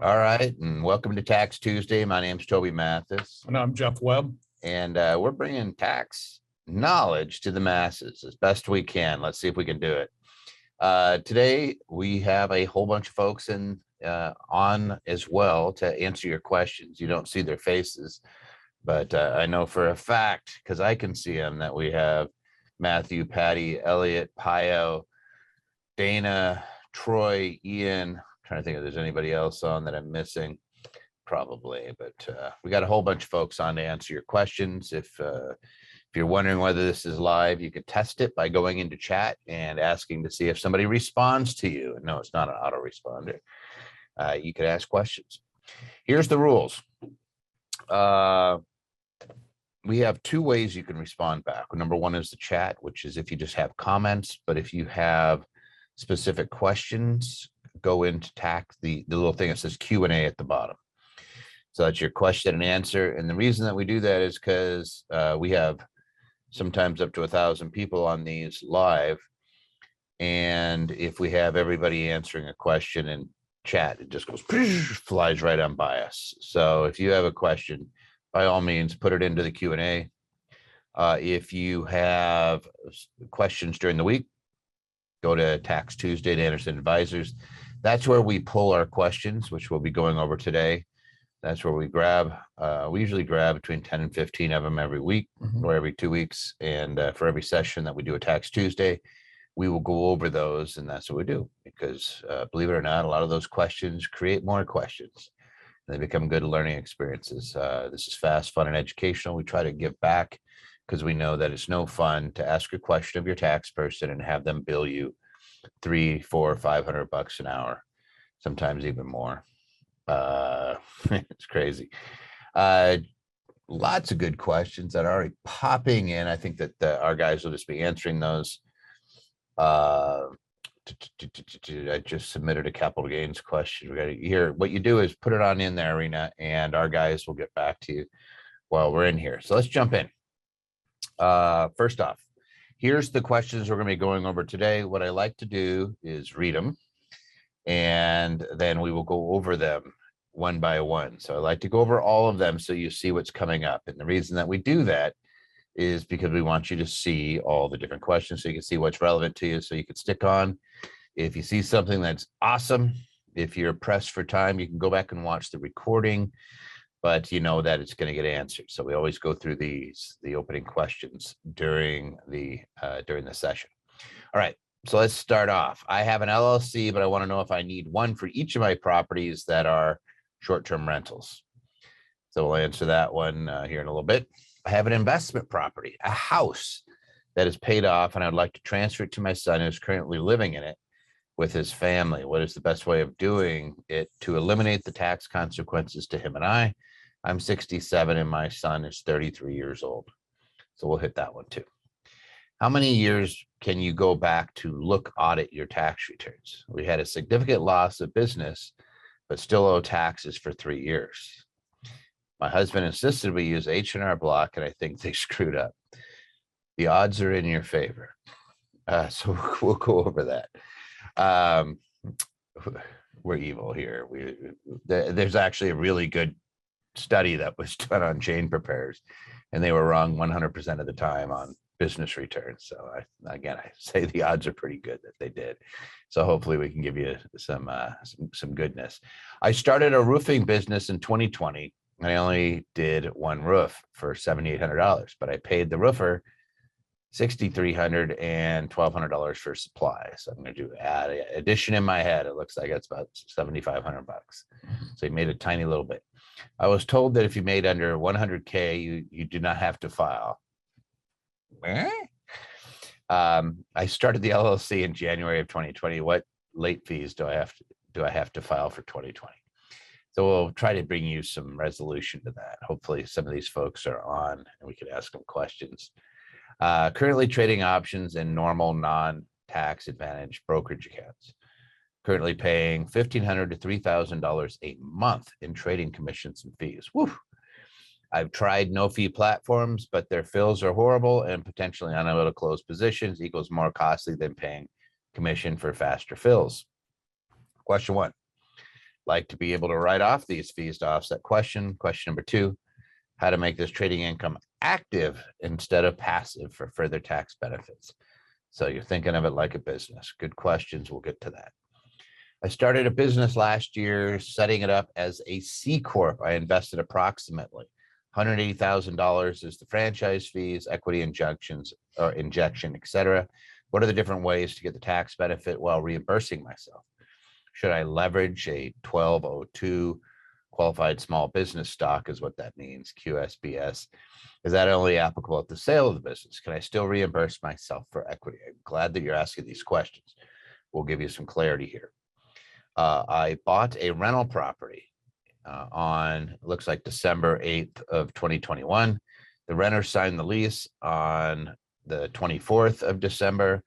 All right, and welcome to Tax Tuesday. My name's Toby Mathis, And I'm Jeff Webb. and we're bringing tax knowledge to the masses as best we can. Let's see if we can do it. Today, we have a whole bunch of folks on as well to answer your questions. You don't see their faces, but I know for a fact, because I can see them, that we have Matthew, Patty, Elliot, Pio, Dana, Troy, Ian. Trying to think if there's anybody else on that I'm missing, probably, but we got a whole bunch of folks on to answer your questions. If you're wondering whether this is live, you can test it by going into chat and asking to see if somebody responds to you. No, it's not an autoresponder. You can ask questions. Here's the rules. We have two ways you can respond back. Number one is the chat, which is if you just have comments, but if you have specific questions, go into tax, the little thing that says Q&A at the bottom. So that's your question and answer. And the reason that we do that is because we have sometimes up to 1,000 people on these live. And if we have everybody answering a question in chat, it just goes, flies right on by us. So if you have a question, by all means, put it into the Q&A. If you have questions during the week, go to Tax Tuesday to Anderson Advisors. That's where we pull our questions, which we'll be going over today. That's where we grab. We usually grab between 10 and 15 of them every week or every 2 weeks. And for every session that we do a Tax Tuesday, we will go over those. And that's what we do because believe it or not, a lot of those questions create more questions. And they become good learning experiences. This is fast, fun, and educational. We try to give back because we know that it's no fun to ask a question of your tax person and have them bill you $300, $400, $500 an hour, sometimes even more. It's crazy. Lots of good questions that are already popping in. I think that our guys will just be answering those. I just submitted a capital gains question. We got to hear what you do is put it on in there, Arena, and our guys will get back to you while we're in here. So let's jump in. First off, here's the questions we're going to be going over today. What I like to do is read them, and then we will go over them one by one. So I like to go over all of them so you see what's coming up. And the reason that we do that is because we want you to see all the different questions so you can see what's relevant to you so you can stick on. If you see something that's awesome, if you're pressed for time, you can go back and watch the recording, but you know that it's going to get answered. So we always go through the opening questions during the session. All right, so let's start off. I have an LLC, but I want to know if I need one for each of my properties that are short-term rentals. So we'll answer that one here in a little bit. I have an investment property, a house that is paid off, and I'd like to transfer it to my son who's currently living in it with his family. What is the best way of doing it to eliminate the tax consequences to him and I? I'm 67 and my son is 33 years old. So we'll hit that one too. How many years can you go back to audit your tax returns? We had a significant loss of business, but still owe taxes for 3 years. My husband insisted we use H&R Block, and I think they screwed up. The odds are in your favor. So we'll go over that. We're evil here. There's actually a really good study that was done on chain preparers, and they were wrong 100% of the time on business returns. So I say the odds are pretty good that they did. So hopefully we can give you some goodness. I started a roofing business in 2020. And I only did one roof for $7,800, but I paid the roofer $6,300 and $1,200 for supplies. So I'm going to do addition in my head. It looks like it's about $7,500. So you made a tiny little bit. I was told that if you made under 100K, you do not have to file. I started the LLC in January of 2020. What late fees do I have to file for 2020? So we'll try to bring you some resolution to that. Hopefully some of these folks are on and we can ask them questions. Currently trading options in normal non-tax advantage brokerage accounts. Currently paying $1,500 to $3,000 a month in trading commissions and fees. Woo. I've tried no fee platforms, but their fills are horrible and potentially unable to close positions equals more costly than paying commission for faster fills. Question one. Like to be able to write off these fees to offset question. Question number 2, how to make this trading income active instead of passive for further tax benefits. So you're thinking of it like a business. Good questions. We'll get to that. I started a business last year, setting it up as a C Corp. I invested approximately $180,000 is the franchise fees, equity injections or injection, etc. What are the different ways to get the tax benefit while reimbursing myself? Should I leverage a 1202 qualified small business stock is what that means, QSBS? Is that only applicable at the sale of the business? Can I still reimburse myself for equity? I'm glad that you're asking these questions. We'll give you some clarity here. I bought a rental property on, looks like December 8th of 2021. The renter signed the lease on the 24th of December.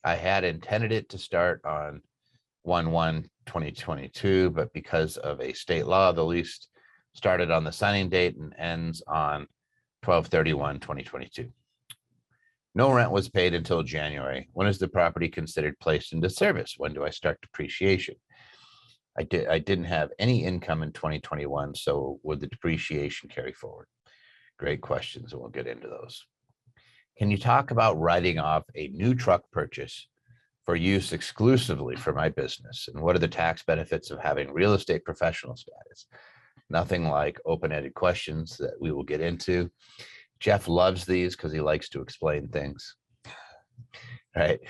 I had intended it to start on 1/1/2022, but because of a state law, the lease started on the signing date and ends on 12/31/2022. No rent was paid until January. When is the property considered placed into service? When do I start depreciation? I didn't have any income in 2021, so would the depreciation carry forward? Great questions, and we'll get into those. Can you talk about writing off a new truck purchase for use exclusively for my business? And what are the tax benefits of having real estate professional status? Nothing like open-ended questions that we will get into. Jeff loves these because he likes to explain things. Right.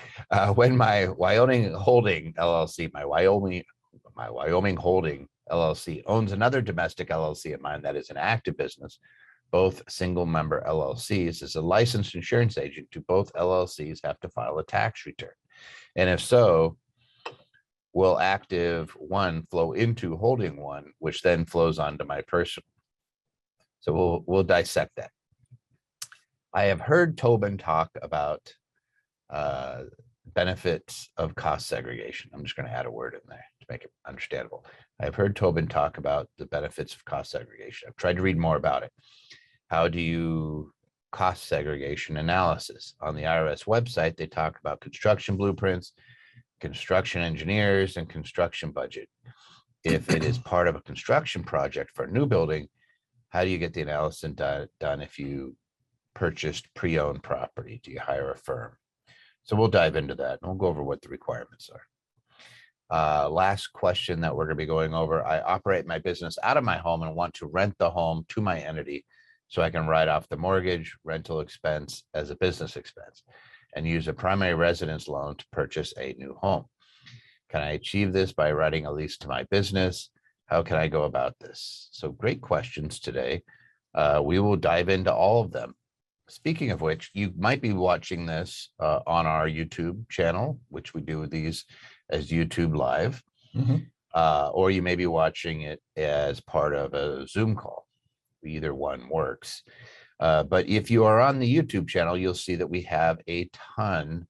When my Wyoming Holding LLC, my Wyoming Holding LLC owns another domestic LLC of mine that is an active business, both single member LLCs, as a licensed insurance agent, do both LLCs have to file a tax return? And if so, will active one flow into holding one, which then flows onto my personal? So we'll dissect that. I have heard Tobin talk about benefits of cost segregation. I'm just going to add a word in there to make it understandable. I've heard Tobin talk about the benefits of cost segregation. I've tried to read more about it. How do you cost segregation analysis? On the IRS website, they talk about construction blueprints, construction engineers, and construction budget. If it is part of a construction project for a new building, how do you get the analysis done if you purchased pre-owned property? Do you hire a firm? So we'll dive into that and we'll go over what the requirements are. Last question that we're going to be going over. I operate my business out of my home and want to rent the home to my entity so I can write off the mortgage rental expense as a business expense and use a primary residence loan to purchase a new home. Can I achieve this by writing a lease to my business? How can I go about this? So great questions today. We will dive into all of them. Speaking of which, you might be watching this on our YouTube channel, which we do these as YouTube Live, or you may be watching it as part of a Zoom call. Either one works. But if you are on the YouTube channel, you'll see that we have a ton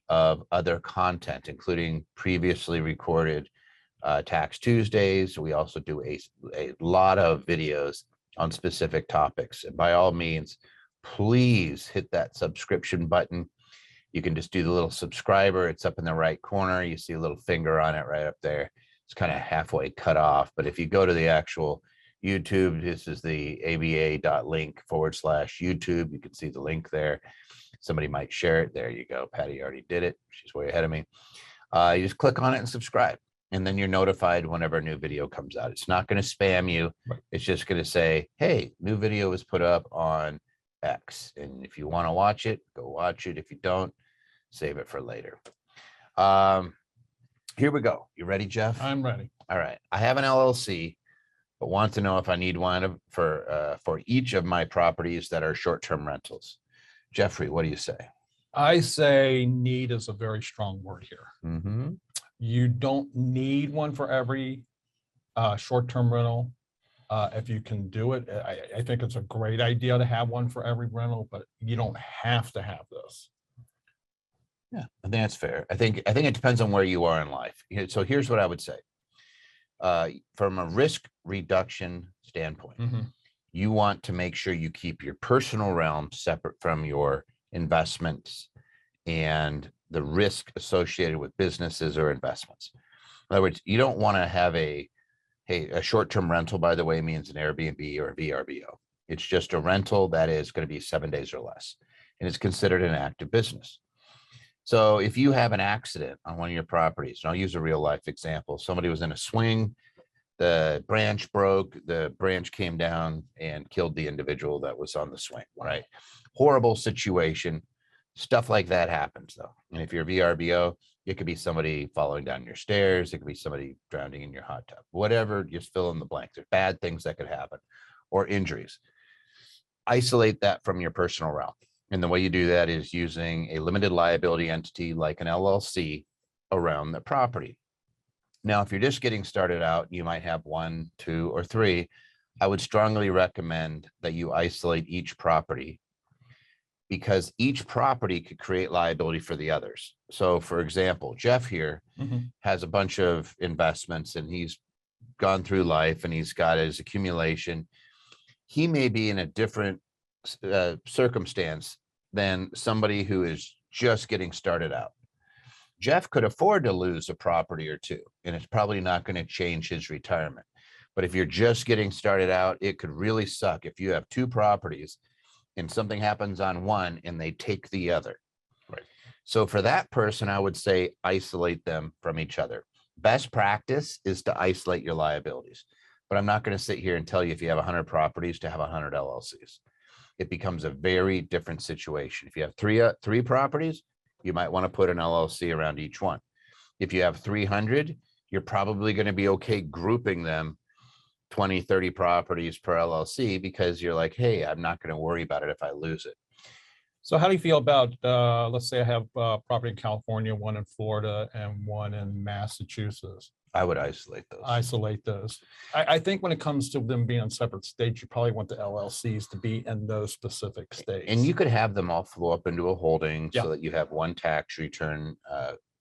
of other content, including previously recorded Tax Tuesdays. We also do a lot of videos on specific topics. And by all means, please hit that subscription button. You can just do the little subscriber. It's up in the right corner. You see a little finger on it right up there. It's kind of halfway cut off. But if you go to the actual YouTube, this is the aba.link/YouTube. You can see the link there. Somebody might share it. There you go. Patty already did it. She's way ahead of me. You just click on it and subscribe. And then you're notified whenever a new video comes out. It's not going to spam you. Right. It's just going to say, hey, new video was put up on X. And if you want to watch it, go watch it. If you don't, save it for later. Here we go. You ready, Jeff? I'm ready. All right. I have an LLC, but want to know if I need one for each of my properties that are short-term rentals. Jeffrey, what do you say? I say need is a very strong word here. Mm-hmm. You don't need one for every short-term rental. If you can do it, I think it's a great idea to have one for every rental, but you don't have to have this. Yeah, I think that's fair. I think it depends on where you are in life. So here's what I would say. From a risk reduction standpoint, you want to make sure you keep your personal realm separate from your investments and the risk associated with businesses or investments. In other words, you don't want to have a Hey, a short-term rental, by the way, means an Airbnb or a VRBO. It's just a rental that is going to be 7 days or less, and it's considered an active business. So if you have an accident on one of your properties, and I'll use a real life example, somebody was in a swing, the branch broke, the branch came down and killed the individual that was on the swing, right? Horrible situation. Stuff like that happens though. And if you're VRBO, it could be somebody falling down your stairs. It could be somebody drowning in your hot tub, whatever, just fill in the blank. There's bad things that could happen or injuries. Isolate that from your personal realm. And the way you do that is using a limited liability entity like an LLC around the property. Now, if you're just getting started out, you might have 1, 2, or 3. I would strongly recommend that you isolate each property because each property could create liability for the others. So for example, Jeff here has a bunch of investments and he's gone through life and he's got his accumulation. He may be in a different circumstance than somebody who is just getting started out. Jeff could afford to lose a property or two, and it's probably not going to change his retirement. But if you're just getting started out, it could really suck if you have 2 properties and something happens on one and they take the other. Right. So for that person, I would say isolate them from each other. Best practice is to isolate your liabilities. But I'm not going to sit here and tell you if you have 100 properties to have 100 LLCs. It becomes a very different situation. If you have three properties, you might want to put an LLC around each one. If you have 300, you're probably going to be okay grouping them 20, 30 properties per LLC because you're like, hey, I'm not going to worry about it if I lose it. So how do you feel about, let's say I have property in California, 1 in Florida, and 1 in Massachusetts? I would isolate those. Isolate those. I think when it comes to them being in separate states, you probably want the LLCs to be in those specific states. And you could have them all flow up into a holding Yeah. so that you have one tax return,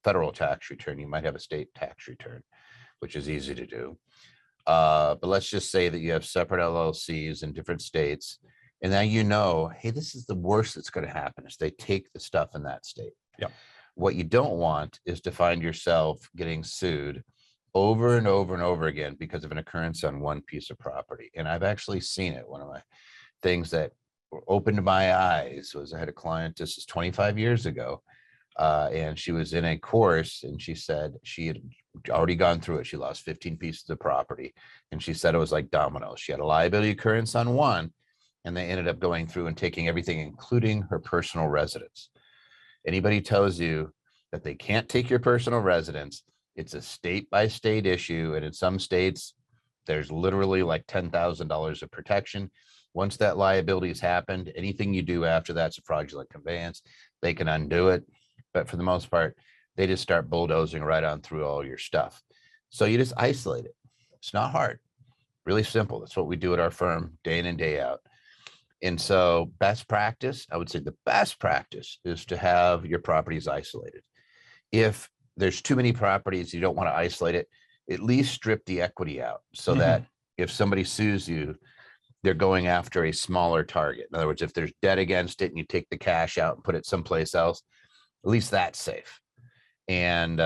federal tax return. You might have a state tax return, which is easy to do. But let's just say that you have separate LLCs in different states. And now you know, hey, this is the worst that's going to happen is they take the stuff in that state. Yeah. What you don't want is to find yourself getting sued over and over and over again because of an occurrence on one piece of property. And I've actually seen it. One of my things that opened my eyes was I had a client, this is 25 years ago, and she was in a course and she said she had already gone through it. She lost 15 pieces of property. And she said it was like dominoes. She had a liability occurrence on one, and they ended up going through and taking everything, including her personal residence. Anybody tells you that they can't take your personal residence, it's a state by state issue. And in some states, there's literally like $10,000 of protection. Once that liability has happened, anything you do after that's a fraudulent conveyance, they can undo it. But for the most part, they just start bulldozing right on through all your stuff. So you just isolate it. It's not hard, really simple. That's what we do at our firm day in and day out. And so best practice, I would say the best practice is to have your properties isolated. If there's too many properties, you don't want to isolate it, at least strip the equity out so that if somebody sues you, they're going after a smaller target. In other words, if there's debt against it and you take the cash out and put it someplace else, at least that's safe. And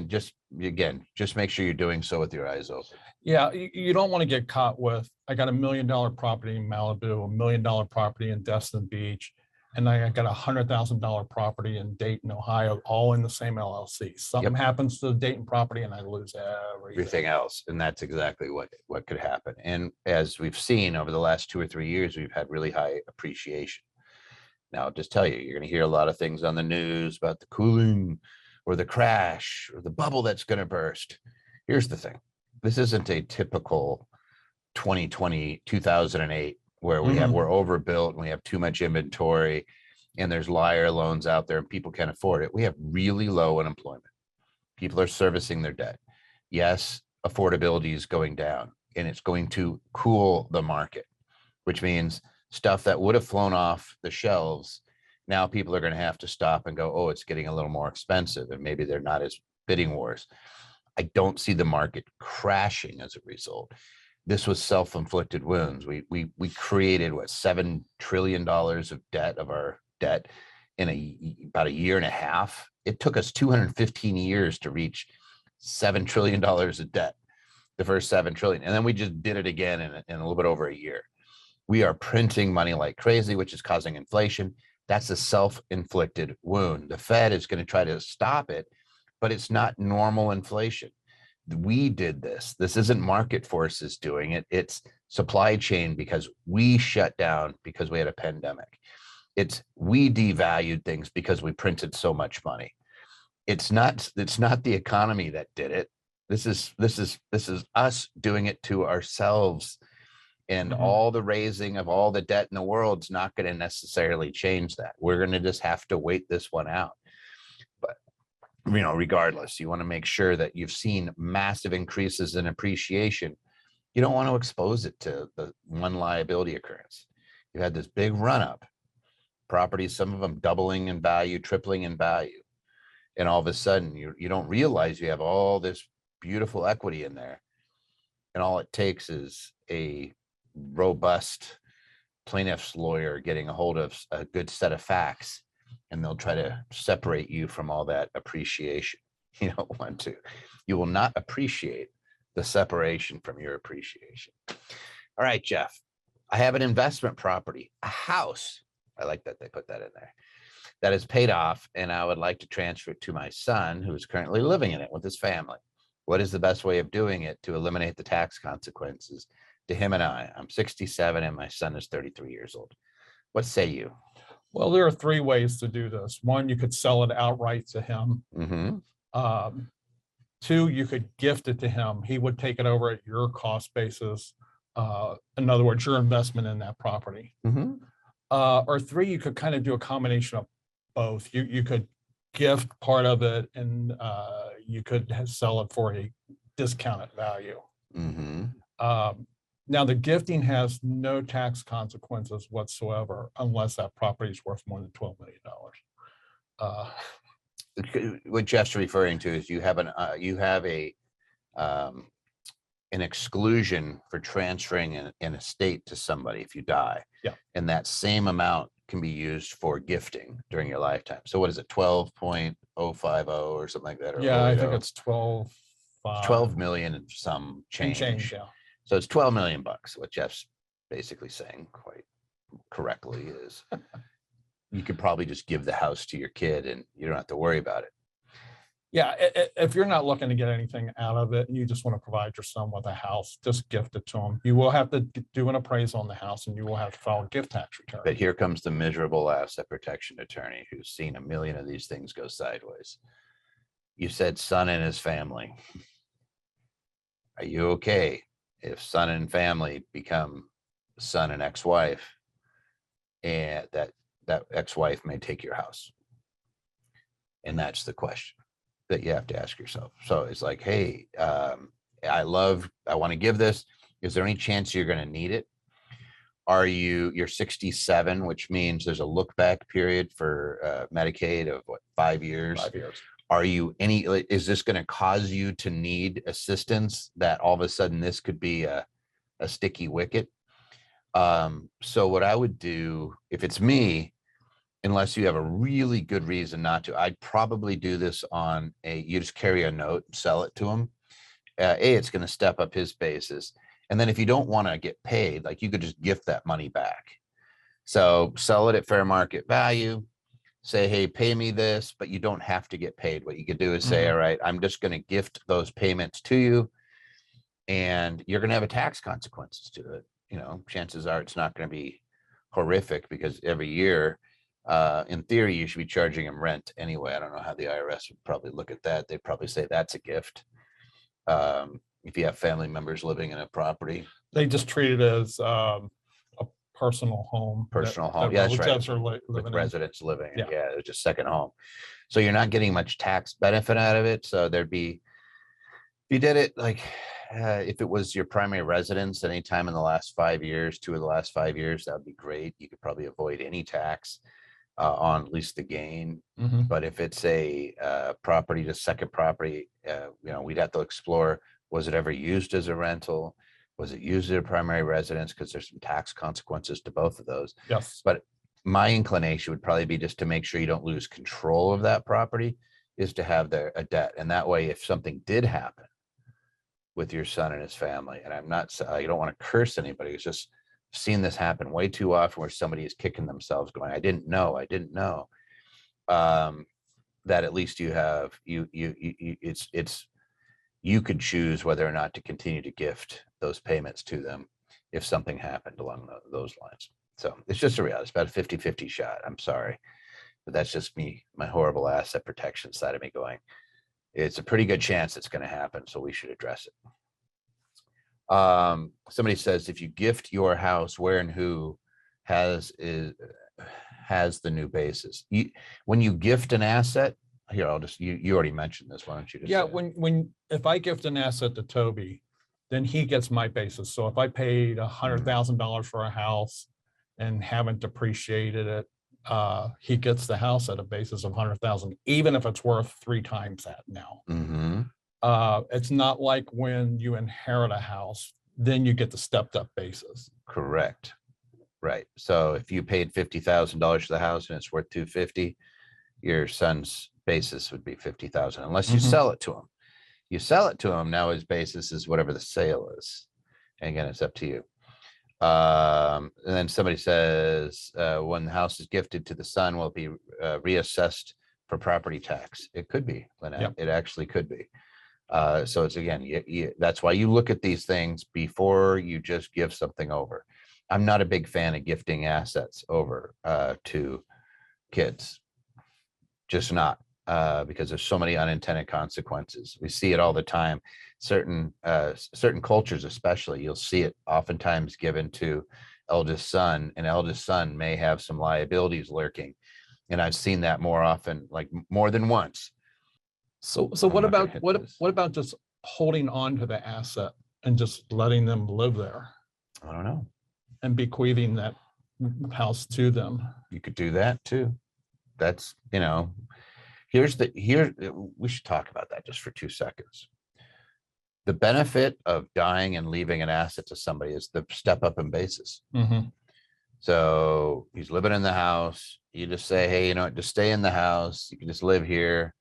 just, again, just make sure you're doing so with your eyes open. Yeah, you don't want to get caught with, I got $1 million property in Malibu, $1 million property in Destin Beach, and I got $100,000 property in Dayton, Ohio, all in the same LLC. Something happens to the Dayton property and I lose everything else. And that's exactly what could happen. And as we've seen over the last 2 or 3 years, we've had really high appreciation. Now, I'll just tell you, you're going to hear a lot of things on the news about the cooling or the crash or the bubble that's going to burst. Here's the thing. This isn't a typical 2020, 2008, where we're overbuilt and we have too much inventory and there's liar loans out there and people can't afford it. We have really low unemployment. People are servicing their debt. Yes, affordability is going down and it's going to cool the market, which means stuff that would have flown off the shelves, now people are going to have to stop and go, oh, it's getting a little more expensive, and maybe they're not as bidding wars. I don't see the market crashing as a result. This was self-inflicted wounds. We created what, $7 trillion of debt, of our debt, in about a year and a half. It took us 215 years to reach $7 trillion of debt. the first 7 trillion. And then we just did it again in a little bit over a year. We are printing money like crazy, which is causing inflation. That's a self-inflicted wound. The Fed is going to try to stop it, but it's not normal inflation. We did this. This isn't market forces doing it. It's supply chain because we shut down because we had a pandemic. It's we devalued things because we printed so much money. It's not the economy that did it. This is us doing it to ourselves. And all the raising of all the debt in the world's not going to necessarily change that. We're going to just have to wait this one out. But, regardless, you want to make sure that you've seen massive increases in appreciation. You don't want to expose it to the one liability occurrence. You've had this big run up, properties, some of them doubling in value, tripling in value. And all of a sudden you don't realize you have all this beautiful equity in there. And all it takes is a robust plaintiff's lawyer getting a hold of a good set of facts, and they'll try to separate you from all that appreciation. You don't want to. You will not appreciate the separation from your appreciation. All right, Jeff, I have an investment property, a house. I like that they put that in there. That is paid off, and I would like to transfer it to my son, who is currently living in it with his family. What is the best way of doing it to eliminate the tax consequences to him and I? I'm 67 and my son is 33 years old. What say you? Well, there are 3 ways to do this. 1, you could sell it outright to him. 2, you could gift it to him. He would take it over at your cost basis. In other words, your investment in that property. Or 3, you could kind of do a combination of both. You could gift part of it, and you could sell it for a discounted value. Now, the gifting has no tax consequences whatsoever unless that property is worth more than $12 million. What Jeff's referring to is you have an exclusion for transferring an estate to somebody if you die. Yeah. And that same amount can be used for gifting during your lifetime. So what is it, 12.050 or something like that? Or Yeah, I think 080? it's 12. 12 million and some change. Yeah. So it's 12 million bucks. What Jeff's basically saying quite correctly is you could probably just give the house to your kid and you don't have to worry about it. Yeah, if you're not looking to get anything out of it and you just want to provide your son with a house, just gift it to him. You will have to do an appraisal on the house and you will have to file a gift tax return. But here comes the miserable asset protection attorney who's seen a million of these things go sideways. You said son and his family. Are you okay if son and family become son and ex-wife, and that ex-wife may take your house? And that's the question that you have to ask yourself. So it's like, hey, I want to give this. Is there any chance you're going to need it? You're 67, which means there's a look back period for Medicaid of what, 5 years? 5 years. Is this going to cause you to need assistance that all of a sudden this could be a sticky wicket? So what I would do if it's me, unless you have a really good reason not to, I'd probably do this on you just carry a note and sell it to him. It's going to step up his basis. And then if you don't want to get paid, like you could just gift that money back. So sell it at fair market value, say, hey, pay me this, but you don't have to get paid. What you could do is say, all right, I'm just going to gift those payments to you and you're going to have a tax consequences to it. Chances are it's not going to be horrific because every year, in theory, you should be charging them rent anyway. I don't know how the IRS would probably look at that. They'd probably say that's a gift. If you have family members living in a property, they just treat it as a personal home. Yeah, that's right. With residents living. Yeah. It's just second home. So you're not getting much tax benefit out of it. So if you did it like, if it was your primary residence anytime in the last 5 years, 2 of the last 5 years, that would be great. You could probably avoid any tax on at least the gain. But if it's a property, just second property, we'd have to explore, was it ever used as a rental? Was it used as a primary residence? Because there's some tax consequences to both of those. Yes. But my inclination would probably be just to make sure you don't lose control of that property, is to have a debt. And that way, if something did happen, with your son and his family. And I'm not, you don't want to curse anybody. It's just seen this happen way too often where somebody is kicking themselves going, I didn't know. That at least you have, it's, you could choose whether or not to continue to gift those payments to them if something happened along those lines. So it's just a reality. It's about a 50-50 shot. I'm sorry, but that's just me, my horrible asset protection side of me going, it's a pretty good chance it's going to happen. So we should address it. Somebody says, if you gift your house, where and who has the new basis? When you gift an asset, here, I'll just, you already mentioned this. Why don't you just Yeah, say it? if I gift an asset to Toby, then he gets my basis. So if I paid $100,000 for a house and haven't depreciated it, he gets the house at a basis of 100,000, even if it's worth 3 times that now. It's not like when you inherit a house, then you get the stepped up basis. Correct. Right. So if you paid $50,000 for the house and it's worth 250, your son's basis would be 50,000, unless you sell it to him. You sell it to him, now his basis is whatever the sale is. And again, it's up to you. And then somebody says, when the house is gifted to the son, will it be reassessed for property tax? It could be, Lynette. Yep. It actually could be. So it's, again, that's why you look at these things before you just give something over. I'm not a big fan of gifting assets over to kids. Just not, because there's so many unintended consequences. We see it all the time. Certain cultures, especially, you'll see it oftentimes given to eldest son, and eldest son may have some liabilities lurking. And I've seen that more often, like more than once. So I'm what not gonna about hit what this. what about just holding on to the asset and just letting them live there I don't know. and bequeathing that house to them? You could do that too. That's, we should talk about that just for 2 seconds. The benefit of dying and leaving an asset to somebody is the step up in basis. So he's living in the house. You just say, hey, just stay in the house. You can just live here.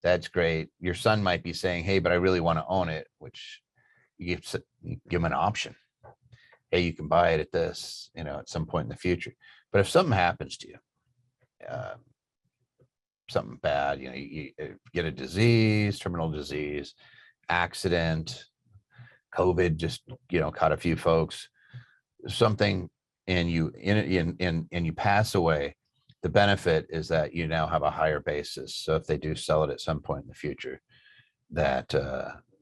That's great. Your son might be saying, hey, but I really want to own it, which you give him an option. Hey, you can buy it at this, at some point in the future. But if something happens to you, something bad, you get a disease, terminal disease, accident, COVID just, caught a few folks, something, and you pass away, the benefit is that you now have a higher basis. So if they do sell it at some point in the future, that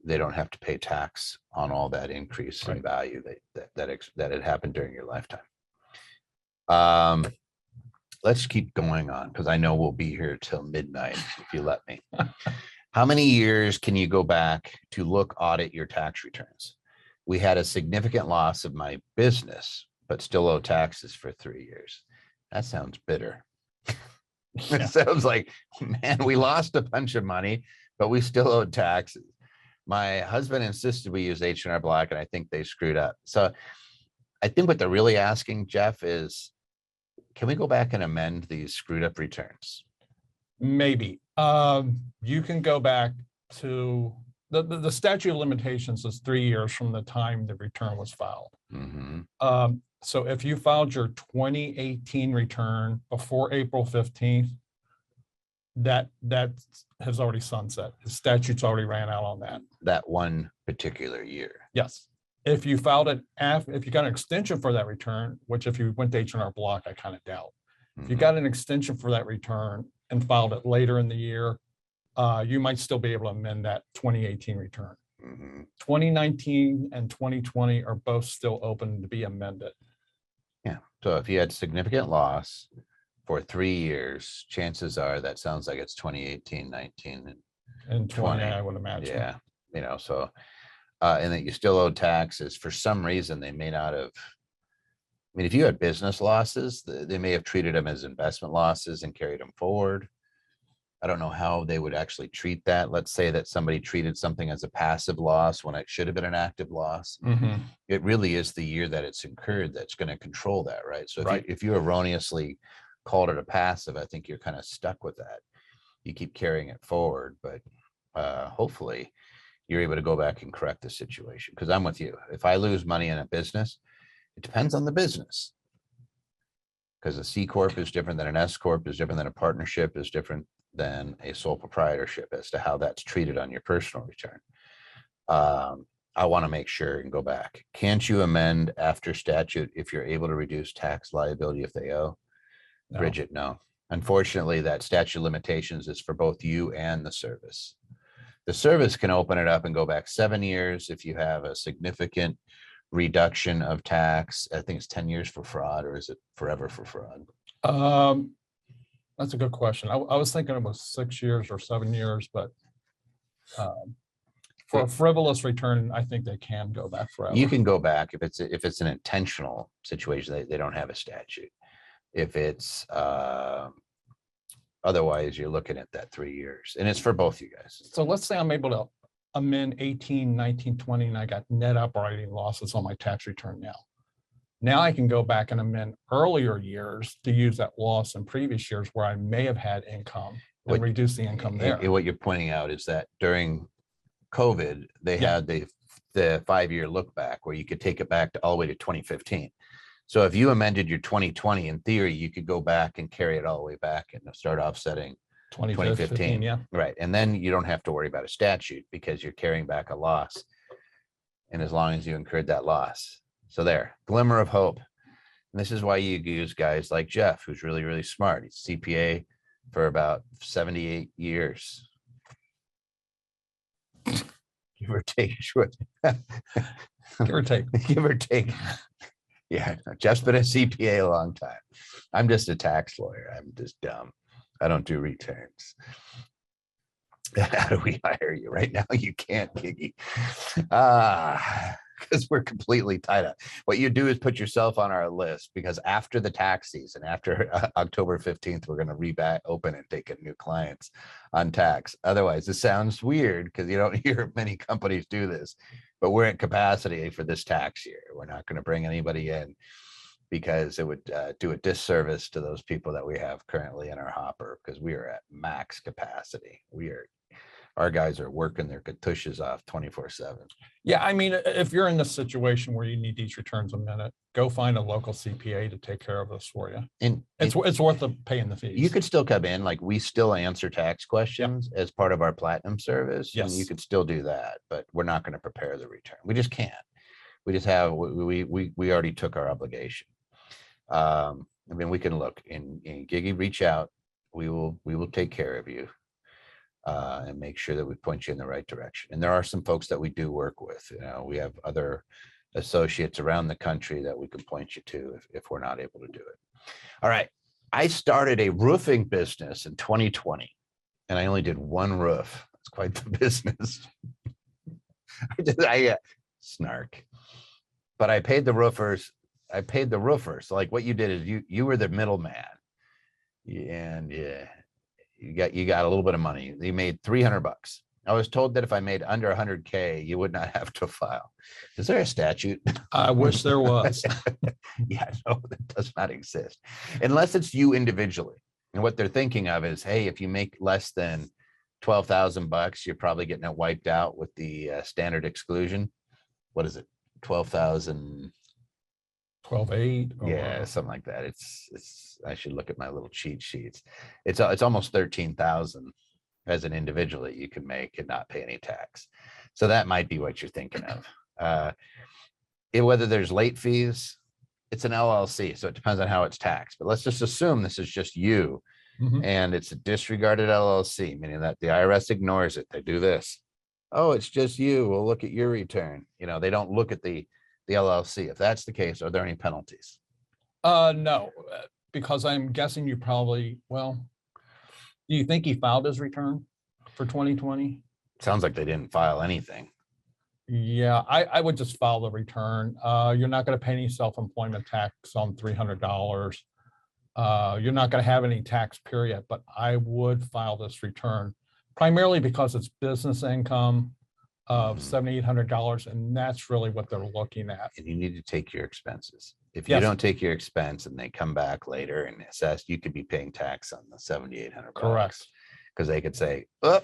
they don't have to pay tax on all that increase in value that had happened during your lifetime. Let's keep going on, because I know we'll be here till midnight if you let me. How many years can you go back to audit your tax returns? We had a significant loss of my business, but still owe taxes for 3 years. That sounds bitter. Yeah. It sounds like, man, we lost a bunch of money, but we still owed taxes. My husband insisted we use H&R Block, and I think they screwed up. So I think what they're really asking, Jeff, is, can we go back and amend these screwed up returns? Maybe. You can go back to the statute of limitations is 3 years from the time the return was filed. So if you filed your 2018 return before April 15th, that has already sunset. The statute's already ran out on that. That one particular year. Yes. If you filed it if you got an extension for that return, which if you went to H&R Block, I kind of doubt. If you got an extension for that return and filed it later in the year, you might still be able to amend that 2018 return. 2019 and 2020 are both still open to be amended. Yeah. So if you had significant loss for 3 years, chances are that sounds like it's 2018, 19, and 20, I would imagine. Yeah. So, and that you still owe taxes. For some reason, they may not have. I mean, if you had business losses, they may have treated them as investment losses and carried them forward. I don't know how they would actually treat that. Let's say that somebody treated something as a passive loss when it should have been an active loss. It really is the year that it's incurred that's going to control that, right? So if you erroneously called it a passive, I think you're kind of stuck with that. You keep carrying it forward, but hopefully you're able to go back and correct the situation. Because I'm with you. If I lose money in a business, it depends on the business. Because a C corp is different than an S corp, is different than a partnership, is different than a sole proprietorship as to how that's treated on your personal return. I want to make sure and go back. Can't you amend after statute if you're able to reduce tax liability if they owe? No. Bridget, no. Unfortunately, that statute of limitations is for both you and the service. The service can open it up and go back 7 years if you have a significant reduction of tax. I think it's 10 years for fraud, or is it forever for fraud? That's a good question. I was thinking it was 6 years or 7 years, but for a frivolous return, I think they can go back forever. You can go back if it's an intentional situation. They don't have a statute. If it's otherwise, you're looking at that 3 years, and it's for both you guys. So let's say I'm able to amend 18, 19, 20, and I got net operating losses on my tax return now. Now I can go back and amend earlier years to use that loss in previous years where I may have had income and reduce the income there. What you're pointing out is that during COVID, they had the 5-year look back where you could take it back to all the way to 2015. So if you amended your 2020, in theory, you could go back and carry it all the way back and start offsetting 2015. Yeah. Right. And then you don't have to worry about a statute because you're carrying back a loss. And as long as you incurred that loss. So there, glimmer of hope. And this is why you use guys like Jeff, who's really, really smart. He's CPA for about 78 years. Give or take. Give or take. Give or take. Yeah, Jeff's been a CPA a long time. I'm just a tax lawyer. I'm just dumb. I don't do returns. How do we hire you right now? You can't, Giggy. Because we're completely tied up. What you do is put yourself on our list, because after the tax season, after October 15th, we're going to open and take in new clients on tax. Otherwise, this sounds weird because you don't hear many companies do this, but we're at capacity for this tax year. We're not going to bring anybody in because it would do a disservice to those people that we have currently in our hopper, because we are at max capacity. Our guys are working their katushes off 24/7. Yeah, I mean, if you're in the situation where you need these returns a minute, go find a local CPA to take care of this for you. And it's worth the paying the fees. You could still come in, like we still answer tax questions as part of our platinum service. Yes. And you could still do that, but we're not going to prepare the return. We just can't. We just have, we already took our obligation. I mean, we can look in Giggy, reach out. We will take care of you. And make sure that we point you in the right direction. And there are some folks that we do work with. You know, we have other associates around the country that we can point you to if we're not able to do it. All right. I started a roofing business in 2020, and I only did one roof. It's quite the business. I snark, but I paid the roofers. So like what you did is you were the middleman, and you got a little bit of money. You made $300. I was told that if I made under 100K, you would not have to file. Is there a statute? I wish there was. Yeah, no, that does not exist unless it's you individually. And what they're thinking of is, hey, if you make less than $12,000, you're probably getting it wiped out with the standard exclusion. What is it? 12,000. 12.8. Yeah, something like that. It's I should look at my little cheat sheets. It's almost 13,000 as an individual that you can make and not pay any tax. So that might be what you're thinking of. Whether there's late fees, it's an LLC, so it depends on how it's taxed. But let's just assume this is just you, and it's a disregarded LLC, meaning that the IRS ignores it. They do this. Oh, it's just you. We'll look at your return. You know, they don't look at the LLC. If that's the case, are there any penalties? No, because I'm guessing you probably, do you think he filed his return for 2020? Sounds like they didn't file anything. Yeah, I would just file the return. You're not going to pay any self-employment tax on $300. You're not going to have any tax period, but I would file this return primarily because it's business income of $7,800, and that's really what they're looking at. And you need to take your expenses. If you don't take your expense and they come back later and assess, you could be paying tax on the $7,800. Correct. Because they could say, oh,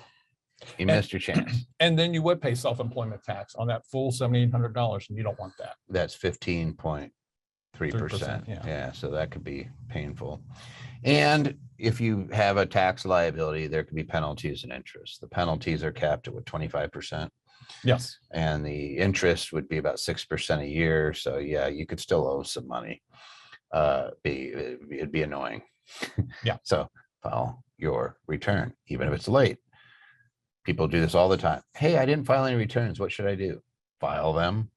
You missed your chance. And then you would pay self-employment tax on that full $7,800, and you don't want that. That's 15.3%. Yeah. Yeah, so that could be painful. And if you have a tax liability, there could be penalties and interest. The penalties are capped at 25%. Yes. And the interest would be about 6% a year. So yeah, you could still owe some money. It'd be annoying. Yeah. So file your return, even if it's late. People do this all the time. Hey, I didn't file any returns. What should I do? File them.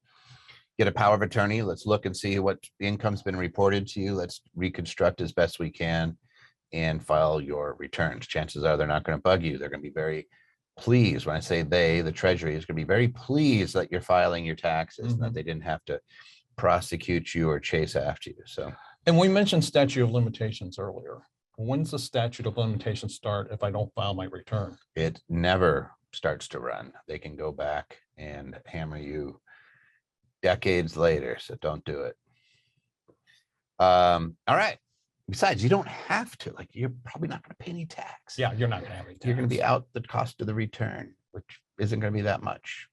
Get a power of attorney. Let's look and see what income's been reported to you. Let's reconstruct as best we can and file your returns. Chances are they're not going to bug you. They're going to be very pleased. When I say they, the Treasury is going to be very pleased that you're filing your taxes and that they didn't have to prosecute you or chase after you. So, and we mentioned statute of limitations earlier. When's the statute of limitations start if I don't file my return? it never starts to run. They can go back and hammer you decades later. So don't do it. All right. Besides, you don't have to. Like, you're probably not going to pay any tax. Yeah, you're not going to have any tax. You're going to be out the cost of the return, which isn't going to be that much.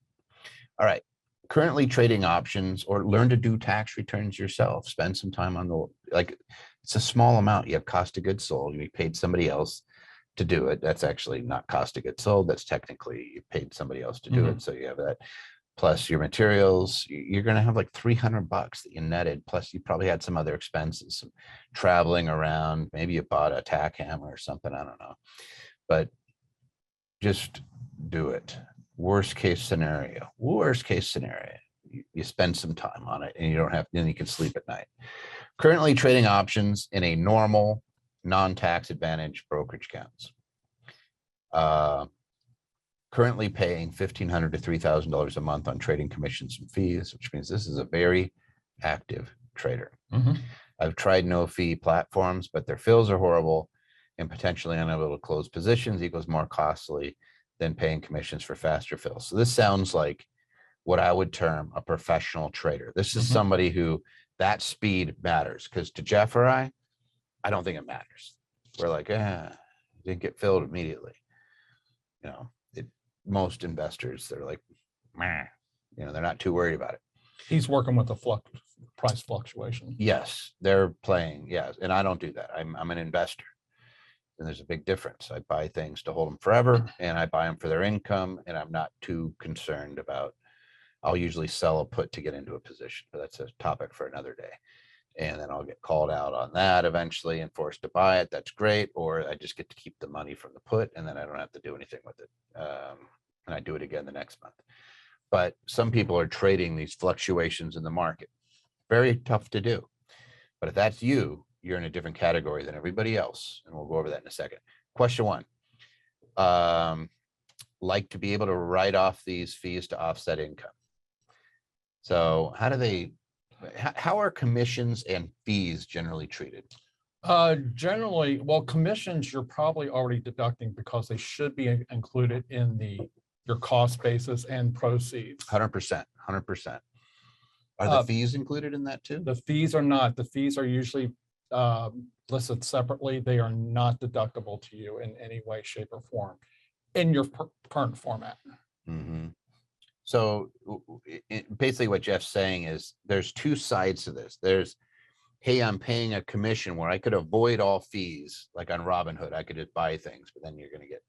All right. Currently trading options, or learn to do tax returns yourself. Spend some time on it's a small amount. You have cost of goods sold. You paid somebody else to do it. That's actually not cost of goods sold. That's technically you paid somebody else to do it. So you have that. Plus your materials, you're going to have like $300 that you netted. Plus you probably had some other expenses, some traveling around. Maybe you bought a tack hammer or something. I don't know, but just do it. Worst case scenario, you spend some time on it and you don't have, then you can sleep at night. Currently trading options in a normal non-tax advantage brokerage accounts. Currently paying $1,500 to $3,000 a month on trading commissions and fees, which means this is a very active trader. I've tried no fee platforms, but their fills are horrible and potentially unable to close positions equals more costly than paying commissions for faster fills. So this sounds like what I would term a professional trader. This is somebody who that speed matters, because to Jeff or I don't think it matters. We're like, didn't get filled immediately. You know, most investors, they're like, meh, they're not too worried about it. He's working with the price fluctuation. Yes, they're playing. Yes. And I don't do that. I'm an investor. And there's a big difference. I buy things to hold them forever, and I buy them for their income. And I'm not too concerned about, I'll usually sell a put to get into a position, but that's a topic for another day. And then I'll get called out on that eventually and forced to buy it. That's great. Or I just get to keep the money from the put, and then I don't have to do anything with it. And I do it again the next month. But some people are trading these fluctuations in the market. Very tough to do. But if that's you, you're in a different category than everybody else. And we'll go over that in a second. Question one. Like to be able to write off these fees to offset income. So how are commissions and fees generally treated? Generally, well, commissions you're probably already deducting because they should be included in your cost basis and proceeds. 100%. Are the fees included in that too? The fees are not. The fees are usually listed separately. They are not deductible to you in any way, shape, or form in your current format. So basically what Jeff's saying is there's two sides to this. There's, hey, I'm paying a commission where I could avoid all fees, like on Robinhood. I could just buy things, but then you're going to get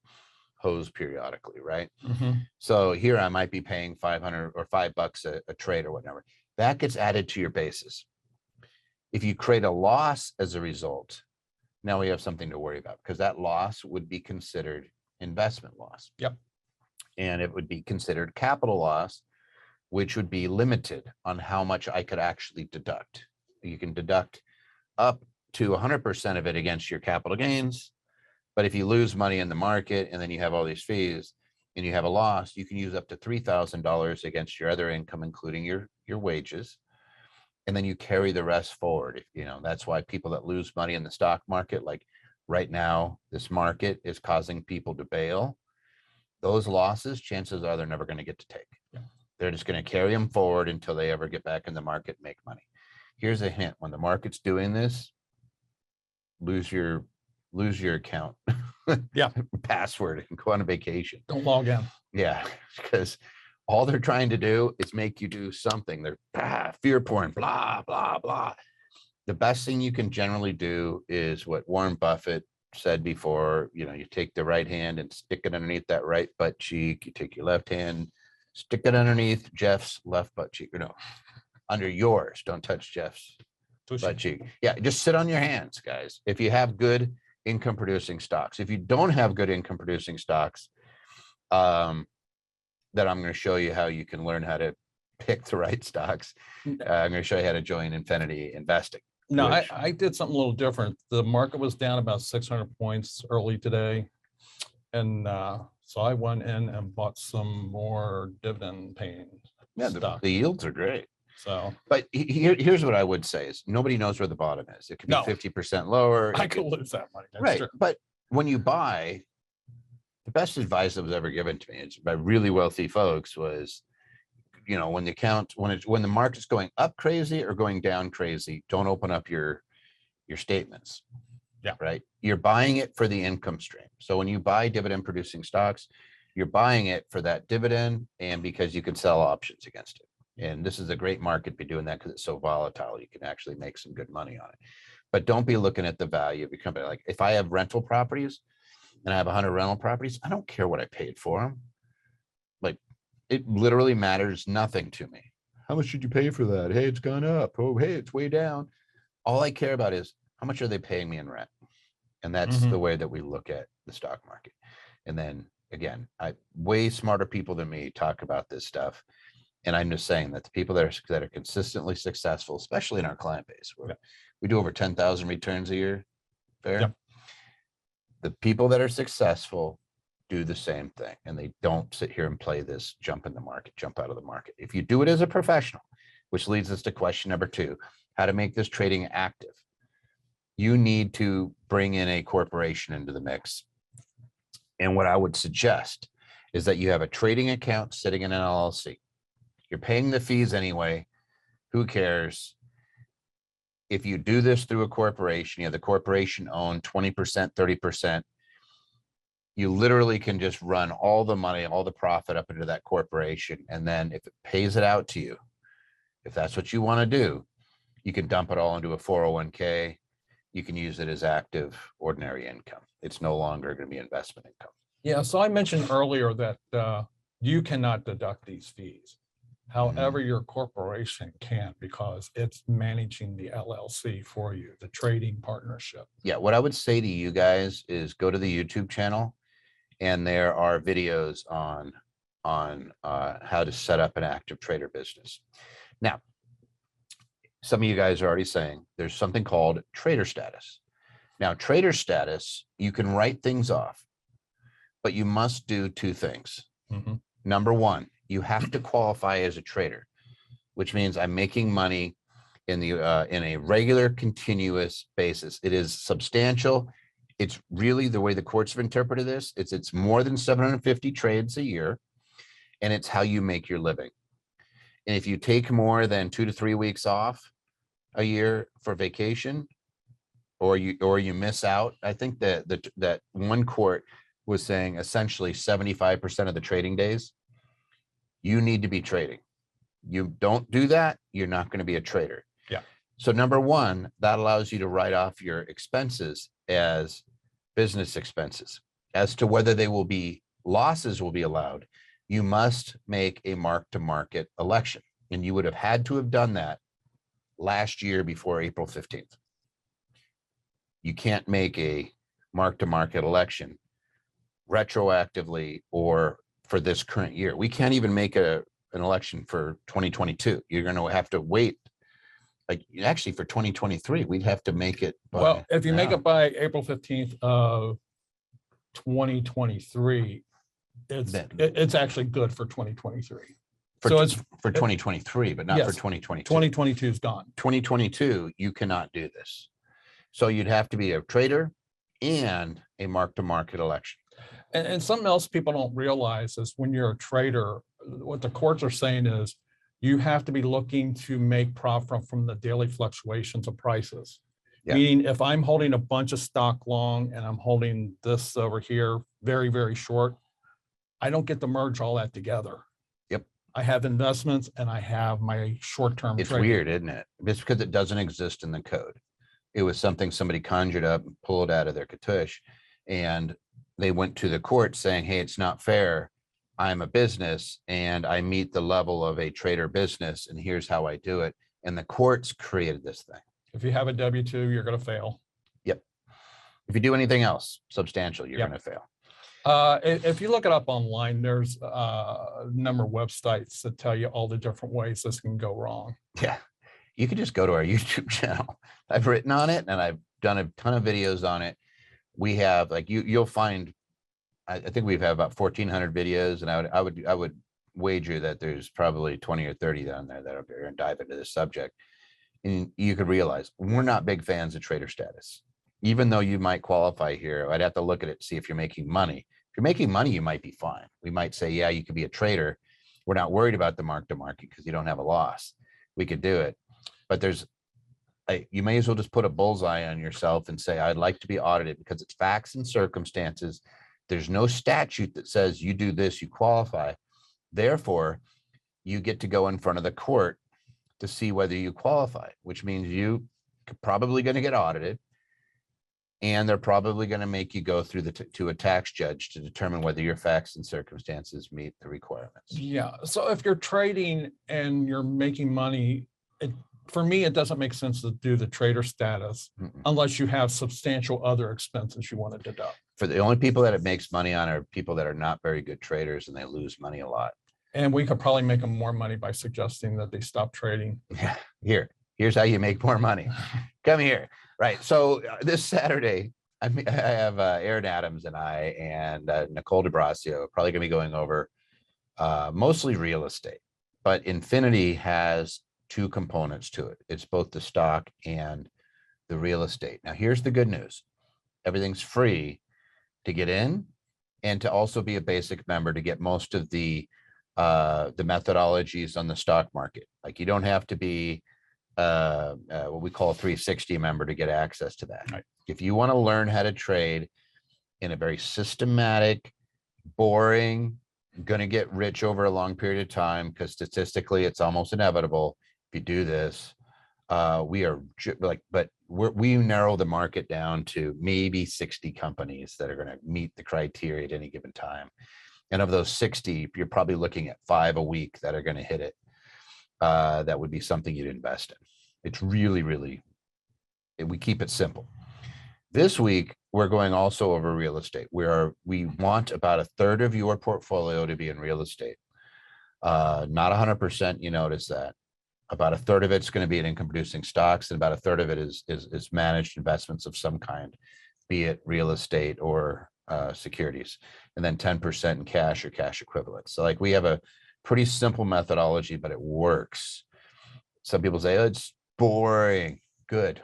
hosed periodically, right? So here I might be paying $500 or $5 a trade or whatever. That gets added to your basis. If you create a loss as a result, now we have something to worry about, because that loss would be considered investment loss. Yep. And it would be considered capital loss, which would be limited on how much I could actually deduct. You can deduct up to 100% of it against your capital gains. But if you lose money in the market and then you have all these fees and you have a loss, you can use up to $3,000 against your other income, including your wages. And then you carry the rest forward. That's why people that lose money in the stock market, like right now, this market is causing people to bail. Those losses, chances are they're never going to get to take. They're just going to carry them forward until they ever get back in the market and make money. Here's a hint. When the market's doing this, lose your lose your account. Yeah. Password and go on a vacation. Don't log in. Yeah, because all they're trying to do is make you do something. They're fear porn, blah, blah, blah. The best thing you can generally do is what Warren Buffett said before, you take the right hand and stick it underneath that right butt cheek. You take your left hand, stick it underneath Jeff's left butt cheek, under yours. Don't touch Jeff's butt cheek. Yeah, just sit on your hands, guys. If you have good income producing stocks, if you don't have good income producing stocks, then I'm going to show you how you can learn how to pick the right stocks. I'm going to show you how to join Infinity Investing. No, I did something a little different. The market was down about 600 points early today. And so I went in and bought some more dividend paying stock. The yields are great. So, but here's what I would say is nobody knows where the bottom is. It could be 50% lower. I could lose that money. That's right. True. But when you buy, the best advice that was ever given to me, it's by really wealthy folks, was, when the market's going up crazy or going down crazy, don't open up your statements. Yeah. Right. You're buying it for the income stream. So when you buy dividend producing stocks, you're buying it for that dividend and because you can sell options against it. And this is a great market to be doing that because it's so volatile. You can actually make some good money on it. But don't be looking at the value of your company. Like if I have rental properties and I have 100 rental properties, I don't care what I paid for them. Like it literally matters nothing to me. How much did you pay for that? Hey, it's gone up. Oh, hey, it's way down. All I care about is how much are they paying me in rent? And that's the way that we look at the stock market. And then again, way smarter people than me talk about this stuff. And I'm just saying that the people that are consistently successful, especially in our client base, where we do over 10,000 returns a year, fair. Yep. The people that are successful do the same thing, and they don't sit here and play this jump in the market, jump out of the market. If you do it as a professional, which leads us to question number 2, how to make this trading active. You need to bring in a corporation into the mix. And what I would suggest is that you have a trading account sitting in an LLC. You're paying the fees anyway. Who cares? If you do this through a corporation, you have the corporation own 20%, 30%. You literally can just run all the money, all the profit up into that corporation. And then if it pays it out to you, if that's what you want to do, you can dump it all into a 401k. You can use it as active ordinary income. It's no longer going to be investment income. Yeah. So I mentioned earlier that you cannot deduct these fees. However, your corporation can, because it's managing the LLC for you, the trading partnership. Yeah. What I would say to you guys is go to the YouTube channel, and there are videos on how to set up an active trader business. Now, some of you guys are already saying there's something called trader status. Now, trader status, you can write things off, but you must do 2 things. Number 1, you have to qualify as a trader, which means I'm making money in a regular, continuous basis. It is substantial. It's really the way the courts have interpreted this. It's more than 750 trades a year, and it's how you make your living. And if you take more than 2 to 3 weeks off a year for vacation, or you miss out, I think that one court was saying essentially 75% of the trading days, you need to be trading. You don't do that, you're not going to be a trader. Yeah. So number 1, that allows you to write off your expenses as business expenses. As to whether losses will be allowed, you must make a mark-to-market election. And you would have had to have done that last year before April 15th. You can't make a mark-to-market election retroactively or for this current year. We can't even make an election for 2022. You're going to have to wait. Like actually for 2023, we'd have to make it. Well, if you make it by April 15th of 2023, it's actually good for 2023. So it's for 2023, but not for 2022. 2022 is gone. 2022, you cannot do this. So you'd have to be a trader and a mark-to-market election. And something else people don't realize is when you're a trader, what the courts are saying is you have to be looking to make profit from the daily fluctuations of prices. Yeah. Meaning if I'm holding a bunch of stock long and I'm holding this over here very, very short, I don't get to merge all that together. Yep. I have investments and I have my short-term It's trading. weird, isn't it? It's because it doesn't exist in the code. It was something somebody conjured up and pulled out of their katush, and they went to the court saying, hey, it's not fair. I'm a business and I meet the level of a trader business, and here's how I do it. And the courts created this thing. If you have a W-2, you're going to fail. Yep. If you do anything else substantial, you're Yep. going to fail. If you look it up online, there's a number of websites that tell you all the different ways this can go wrong. Yeah. You could just go to our YouTube channel. I've written on it and I've done a ton of videos on it. We have like you'll find, I think we've had about 1,400 videos, and I would wager that there's probably 20 or 30 down there that are going to dive into this subject. And you could realize we're not big fans of trader status. Even though you might qualify here, I'd have to look at it, see if you're making money. If you're making money, you might be fine. We might say, yeah, you could be a trader. We're not worried about the mark to market because you don't have a loss. We could do it. But you may as well just put a bullseye on yourself and say, I'd like to be audited because it's facts and circumstances. There's no statute that says you do this, you qualify. Therefore, you get to go in front of the court to see whether you qualify, which means you probably going to get audited. And they're probably going to make you go through to a tax judge to determine whether your facts and circumstances meet the requirements. Yeah. So if you're trading and you're making money, for me, it doesn't make sense to do the trader status unless you have substantial other expenses you want to deduct. For the only people that it makes money on are people that are not very good traders and they lose money a lot. And we could probably make them more money by suggesting that they stop trading. Yeah. Here's how you make more money. Come here. Right. So this Saturday, I have Aaron Adams and I and Nicole DeBrasio probably going to be going over mostly real estate. But Infinity has two components to it. It's both the stock and the real estate. Now, here's the good news. Everything's free to get in and to also be a basic member to get most of the methodologies on the stock market. Like you don't have to be what we call a 360 member to get access to that. Right. If you want to learn how to trade in a very systematic, boring, going to get rich over a long period of time, because statistically it's almost inevitable if you do this, we narrow the market down to maybe 60 companies that are going to meet the criteria at any given time. And of those 60, you're probably looking at 5 a week that are going to hit it. That would be something you'd invest in. It's really, we keep it simple. This week, we're going also over real estate. We want about a third of your portfolio to be in real estate. Not 100%, you notice that. About a third of it's going to be in income producing stocks, and about a third of it is managed investments of some kind, be it real estate or securities, and then 10% in cash or cash equivalents. So like we have a pretty simple methodology, but it works. Some people say, oh, it's boring. Good.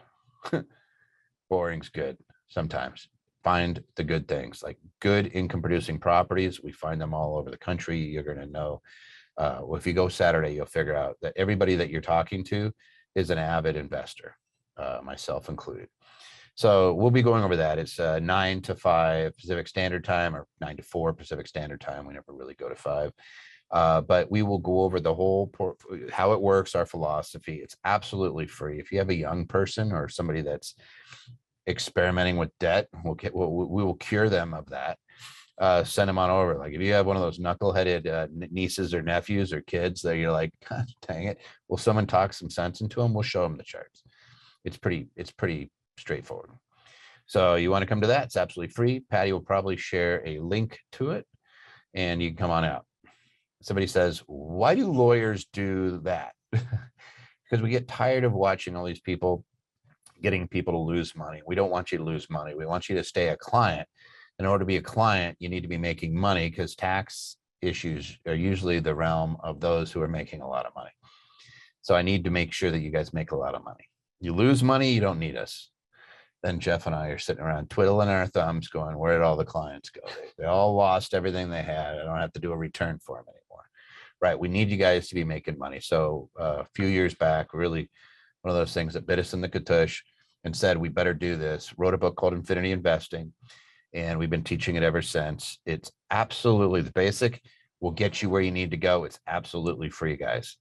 Boring's good. Sometimes find the good things, like good income producing properties. We find them all over the country. You're going to know. Well, if you go Saturday, you'll figure out that everybody that you're talking to is an avid investor, myself included. So we'll be going over that. It's 9 to 5 Pacific Standard Time, or 9 to 4 Pacific Standard Time. We never really go to 5. But we will go over the whole how it works, our philosophy. It's absolutely free. If you have a young person or somebody that's experimenting with debt, we will cure them of that. Send them on over. Like if you have one of those knuckleheaded nieces or nephews or kids that you're like, God, dang it, will someone talk some sense into them? We'll show them the charts. It's pretty straightforward. So you want to come to that? It's absolutely free. Patty will probably share a link to it, and you can come on out. Somebody says, why do lawyers do that? Because we get tired of watching all these people getting people to lose money. We don't want you to lose money. We want you to stay a client. In order to be a client, you need to be making money, because tax issues are usually the realm of those who are making a lot of money. So I need to make sure that you guys make a lot of money. You lose money, you don't need us. Then Jeff and I are sitting around twiddling our thumbs going, where did all the clients go? They all lost everything they had. I don't have to do a return for them anymore. Right. We need you guys to be making money. So a few years back, really one of those things that bit us in the katush. and said, we better do this. Wrote a book called Infinity Investing, and we've been teaching it ever since. It's absolutely the basic, will get you where you need to go. It's absolutely free, guys.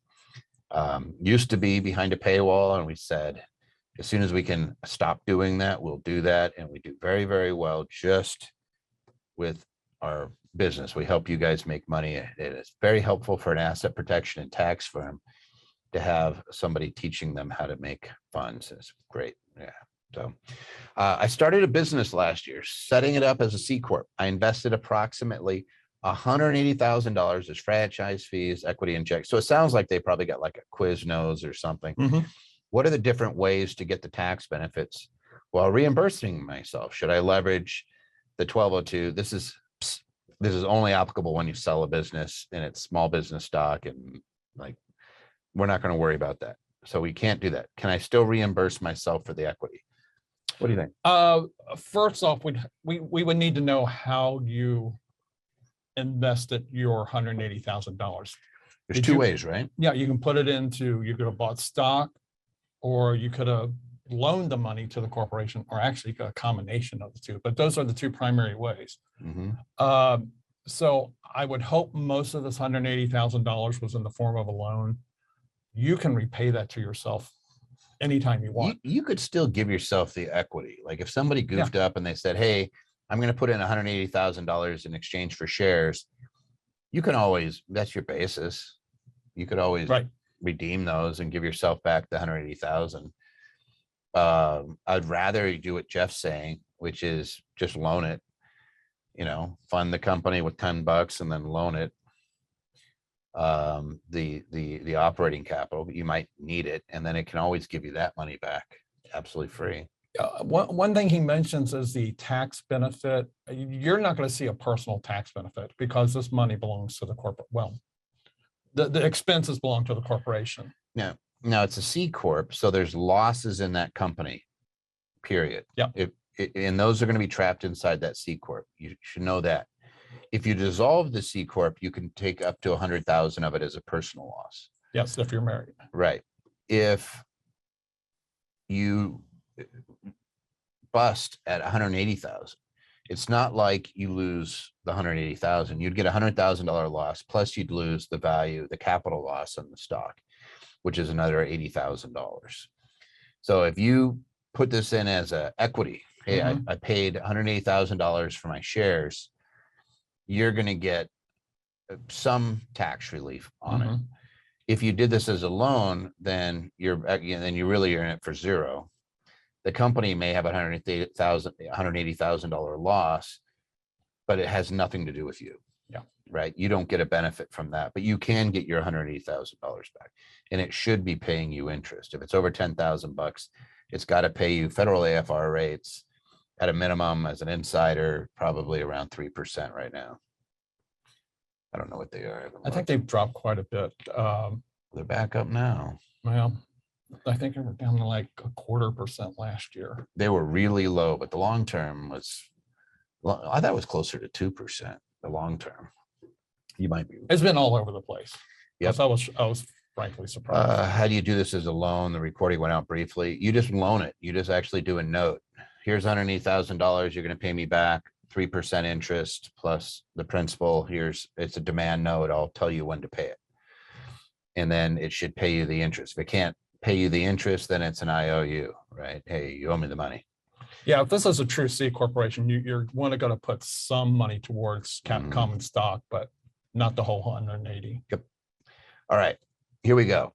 Used to be behind a paywall, and we said, as soon as we can stop doing that, we'll do that. And we do very, very well just with our business. We help you guys make money. It is very helpful for an asset protection and tax firm to have somebody teaching them how to make funds. It's great. Yeah. So I started a business last year, setting it up as a C Corp. I invested approximately $180,000 as franchise fees, equity, and checks. So it sounds like they probably got like a Quiznos or something. What are the different ways to get the tax benefits while reimbursing myself? Should I leverage the 1202? This is only applicable when you sell a business and it's small business stock, and like, we're not going to worry about that. So we can't do that. Can I still reimburse myself for the equity? What do you think? First off, we would need to know how you invested your $180,000. There's two ways, right? Yeah, you can put it into, you could have bought stock, or you could have loaned the money to the corporation, or actually a combination of the two. But those are the two primary ways. So I would hope most of this $180,000 was in the form of a loan. You can repay that to yourself anytime you want. You could still give yourself the equity. Like if somebody goofed up and they said, hey, I'm going to put in $180,000 in exchange for shares, you can always, that's your basis. You could always redeem those and give yourself back the 180,000. I'd rather do what Jeff's saying, which is just loan it, fund the company with $10 and then loan it. The operating capital, but you might need it, and then it can always give you that money back absolutely free. One thing he mentions is the tax benefit. You're not going to see a personal tax benefit because this money belongs to the corporate. Well, the expenses belong to the corporation. Yeah. Now it's a C Corp, so there's losses in that company, period. Yeah. And those are going to be trapped inside that C Corp. You should know that. If you dissolve the C Corp, you can take up to 100,000 of it as a personal loss. Yes, if you're married. Right. If you bust at 180,000, it's not like you lose the 180,000. You'd get $100,000 loss, plus you'd lose the value, the capital loss on the stock, which is another $80,000. So if you put this in as a equity, hey, I paid $180,000 for my shares, you're going to get some tax relief on it. If you did this as a loan, then you really are in it for zero. The company may have $180,000 loss, but it has nothing to do with you. Yeah. Right. You don't get a benefit from that, but you can get your $180,000 back, and it should be paying you interest. If it's over $10,000, it's got to pay you federal AFR rates at a minimum. As an insider, probably around 3% right now. I don't know what they are. I think they've dropped quite a bit. They're back up now. Well, I think they were down to like 0.25% last year. They were really low, but the long term was, I thought it was closer to 2%. The long term, you might be. It's been all over the place. Yes, I was frankly surprised. How do you do this as a loan? The recording went out briefly. You just loan it. You just actually do a note. Here's $180,000. You're going to pay me back 3% interest plus the principal. It's a demand note. I'll tell you when to pay it, and then it should pay you the interest. If it can't pay you the interest, then it's an IOU, right? Hey, you owe me the money. Yeah, if this is a true C corporation, you're going to put some money towards common stock, but not the whole 180. Yep. All right, here we go.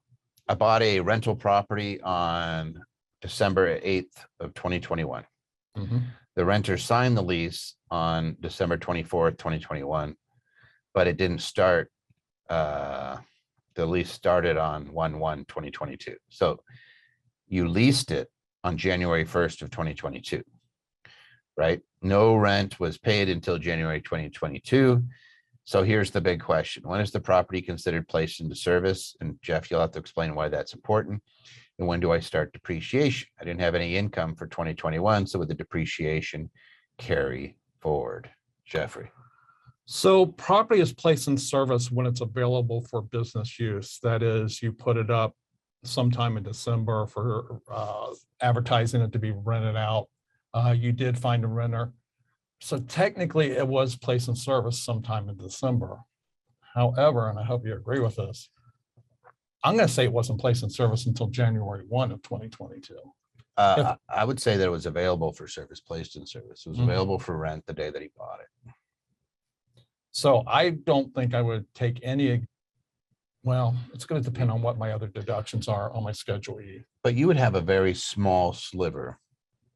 I bought a rental property on December 8th of 2021. The renter signed the lease on December 24th, 2021, but it didn't start. The lease started on 1/1/2022. So you leased it on January 1st of 2022, right? No rent was paid until January 2022. So here's the big question. When is the property considered placed into service? And Jeff, you'll have to explain why that's important. And when do I start depreciation? I didn't have any income for 2021. So with the depreciation carry forward? Jeffrey. So property is placed in service when it's available for business use. That is, you put it up sometime in December for advertising it to be rented out. You did find a renter. So technically it was placed in service sometime in December. However, and I hope you agree with this, I'm going to say it wasn't placed in service until January 1 of 2022. I would say that it was available for service, placed in service. It was Mhm. available for rent the day that he bought it. So I don't think I would take any, well, it's going to depend on what my other deductions are on my Schedule E. But you would have a very small sliver,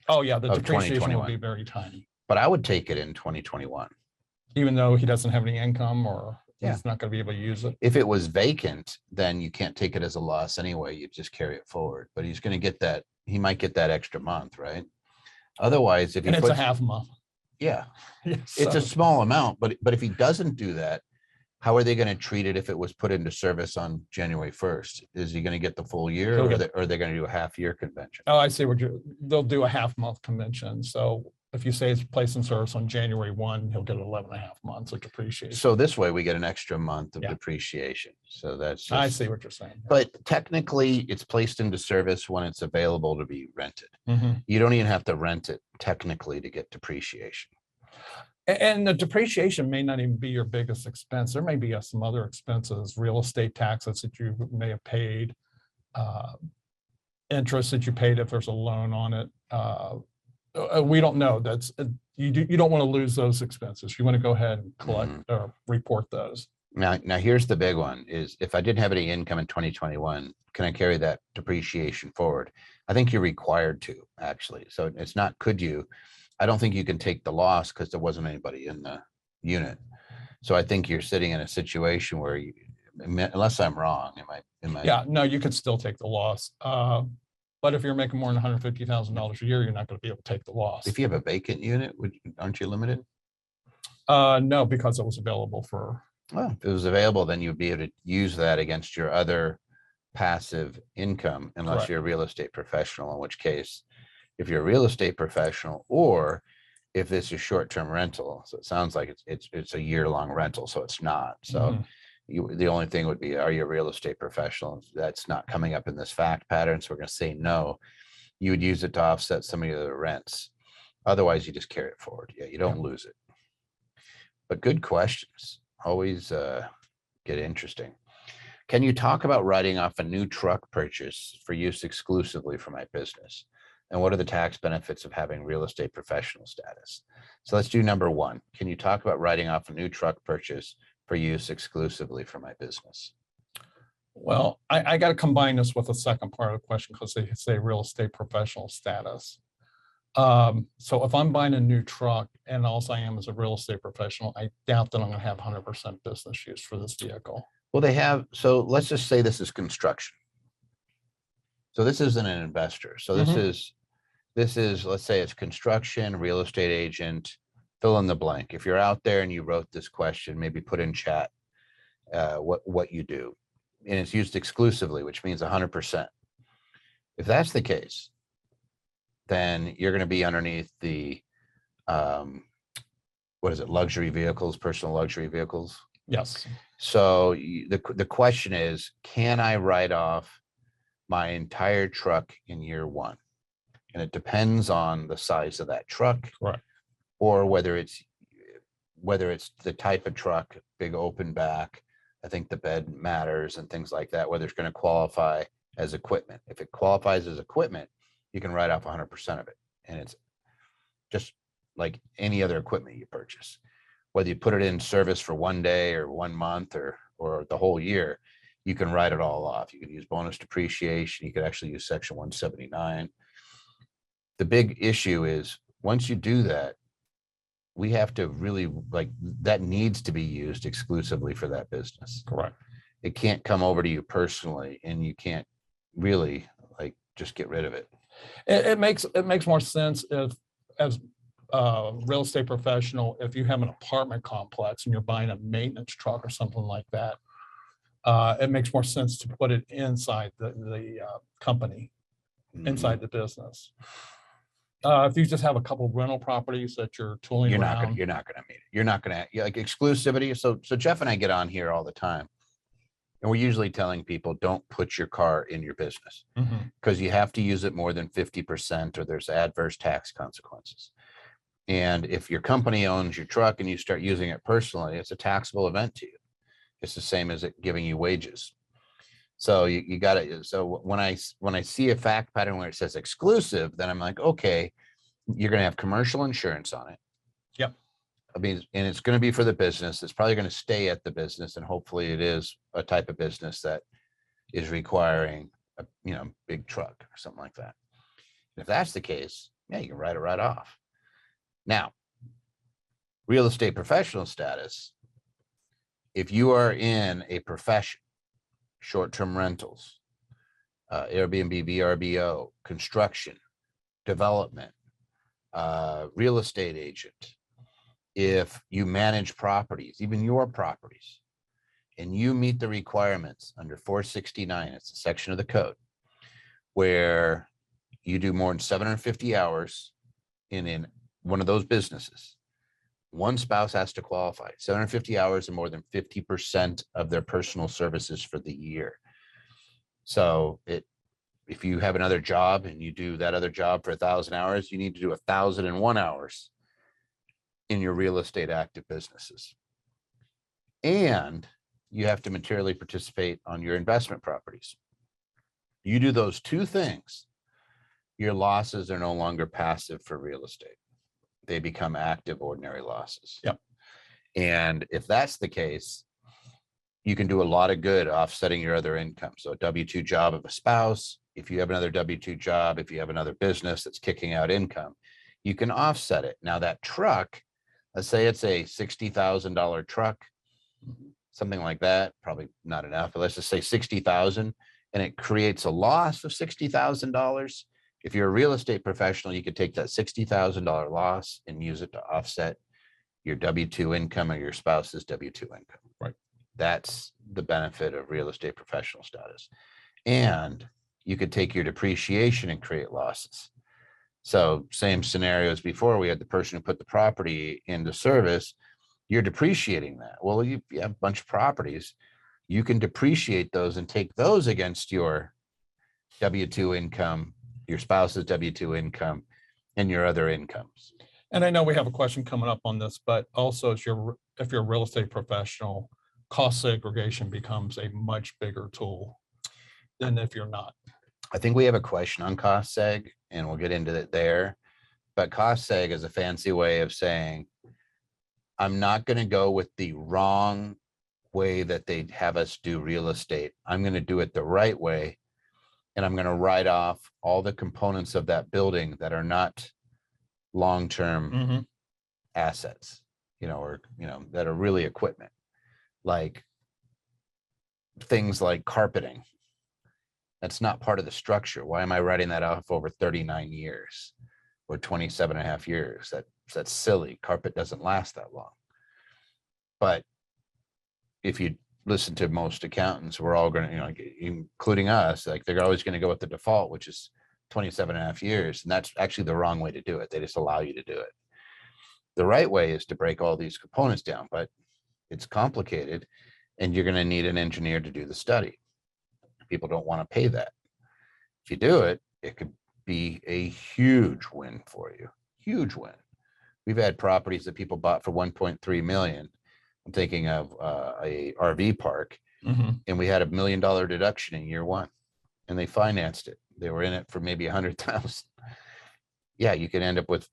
Oh, yeah, the Of depreciation will 2021. be very tiny, but I would take it in 2021. even though he doesn't have any income or Yeah. he's not going to be able to use it. If it was vacant, then you can't take it as a loss anyway. You just carry it forward. But he's going to get that. He might get that extra month, right? Otherwise, if he And it's a puts, half month. yeah, Yes, it's a so- small amount. But if he doesn't do that, how are they going to treat it if it was put into service on January 1st? Is he going to get the full year, He'll or get- are they going to do a half year convention? Oh, I see what they'll do a half month convention. So if you say it's placed in service on January 1, he'll get 11 and a half months of depreciation. So this way we get an extra month of Yeah. depreciation. So that's I just, see what you're saying. but technically it's placed into service when it's available to be rented. Mhm. You don't even have to rent it technically to get depreciation. And the depreciation may not even be your biggest expense. There may be some other expenses, real estate taxes that you may have paid, interest that you paid if there's a loan on it. We don't know. That's you don't want to lose those expenses. You want to go ahead and collect or report those. Now here's the big one is if I didn't have any income in 2021, can I carry that depreciation forward? I think you're required to actually. So it's not, could you? I don't think you can take the loss because there wasn't anybody in the unit. So I think you're sitting in a situation where you, unless I'm wrong, am I? Yeah, no, you could still take the loss. But if you're making more than $150,000 a year, you're not going to be able to take the loss. If you have a vacant unit, aren't you limited? No, because it was available for. Well, if it was available, then you'd be able to use that against your other passive income, unless Correct. you're a real estate professional, in which case, if you're a real estate professional, or if this is short-term rental, so it sounds like it's a year-long rental, so it's not. So the only thing would be, are you a real estate professional? That's not coming up in this fact pattern, so we're going to say no. You would use it to offset some of the other rents. Otherwise, you just carry it forward. Yeah, you don't lose it. But good questions. Always get interesting. Can you talk about writing off a new truck purchase for use exclusively for my business? And what are the tax benefits of having real estate professional status? So let's do number one. Can you talk about writing off a new truck purchase for use exclusively for my business? Well, I got to combine this with the second part of the question because they say real estate professional status. So if I'm buying a new truck and all I am is a real estate professional, I doubt that I'm going to have 100% business use for this vehicle. Well, they have, so let's just say this is construction. So this isn't an investor. So this is, let's say it's construction, real estate agent, fill in the blank. If you're out there and you wrote this question, maybe put in chat what you do. And it's used exclusively, which means 100%. If that's the case, then you're going to be underneath the, what is it, luxury vehicles, personal luxury vehicles. Yes. So the question is, can I write off my entire truck in year one? And it depends on the size of that truck, Correct. or whether it's the type of truck, big open back. I think the bed matters and things like that, whether it's going to qualify as equipment. If it qualifies as equipment, you can write off 100% of it. And it's just like any other equipment you purchase. Whether you put it in service for 1 day or 1 month or the whole year, you can write it all off. You can use bonus depreciation. You could actually use Section 179. The big issue is once you do that, we have to really that needs to be used exclusively for that business. Correct. It can't come over to you personally, and you can't really just get rid of it. It makes more sense if, as a real estate professional, if you have an apartment complex and you're buying a maintenance truck or something like that, it makes more sense to put it inside the company, inside the business. If you just have a couple of rental properties that you're tooling around, you're not going to meet it. You're not going to like exclusivity. So Jeff and I get on here all the time, And we're usually telling people, don't put your car in your business Mhm. because you have to use it more than 50% or there's adverse tax consequences. And if your company owns your truck and you start using it personally, it's a taxable event to you. It's the same as it giving you wages. So you got to, so when I see a fact pattern where it says exclusive, then I'm like, okay, you're going to have commercial insurance on it. Yep. I mean, and it's going to be for the business. It's probably going to stay at the business, and hopefully it is a type of business that is requiring a, big truck or something like that. If that's the case, yeah, you can write it right off. Now, real estate professional status, if you are in a profession, short-term rentals, Airbnb, VRBO, construction, development, real estate agent, if you manage properties, even your properties, and you meet the requirements under 469, it's a section of the code where you do more than 750 hours in one of those businesses, one spouse has to qualify. 750 hours and more than 50% of their personal services for the year. So if you have another job and you do that other job for 1,000 hours, you need to do 1,001 hours in your real estate active businesses. And you have to materially participate on your investment properties. You do those two things, your losses are no longer passive for real estate. They become active, ordinary losses. Yep. And if that's the case, you can do a lot of good offsetting your other income. So a W-2 job of a spouse, if you have another W-2 job, if you have another business that's kicking out income, you can offset it. Now that truck, let's say it's a $60,000 truck, something like that, probably not enough, but let's just say 60,000, and it creates a loss of $60,000. If you're a real estate professional, you could take that $60,000 loss and use it to offset your W-2 income or your spouse's W-2 income. Right. That's the benefit of real estate professional status. And you could take your depreciation and create losses. So same scenario as before, we had the person who put the property into service, you're depreciating that. Well, you have a bunch of properties, you can depreciate those and take those against your W-2 income, your spouse's W-2 income, and your other incomes. And I know we have a question coming up on this, but also if you're a real estate professional, cost segregation becomes a much bigger tool than if you're not. I think we have a question on cost seg, and we'll get into it there. But cost seg is a fancy way of saying, I'm not going to go with the wrong way that they have us do real estate. I'm going to do it the right way. And I'm going to write off all the components of that building that are not long-term assets, or, that are really equipment, like things like carpeting. That's not part of the structure. Why am I writing that off over 39 years or 27 and a half years? That's silly. Carpet doesn't last that long. But if you listen to most accountants, we're all going to, including us, like they're always going to go with the default, which is 27 and a half years. And that's actually the wrong way to do it. They just allow you to do it. The right way is to break all these components down, but it's complicated and you're going to need an engineer to do the study. People don't want to pay that. If you do it, it could be a huge win for you. Huge win. We've had properties that people bought for 1.3 million. I'm thinking of a RV park, and we had $1 million deduction in year one, and they financed it. They were in it for maybe 100,000. Yeah, you can end up with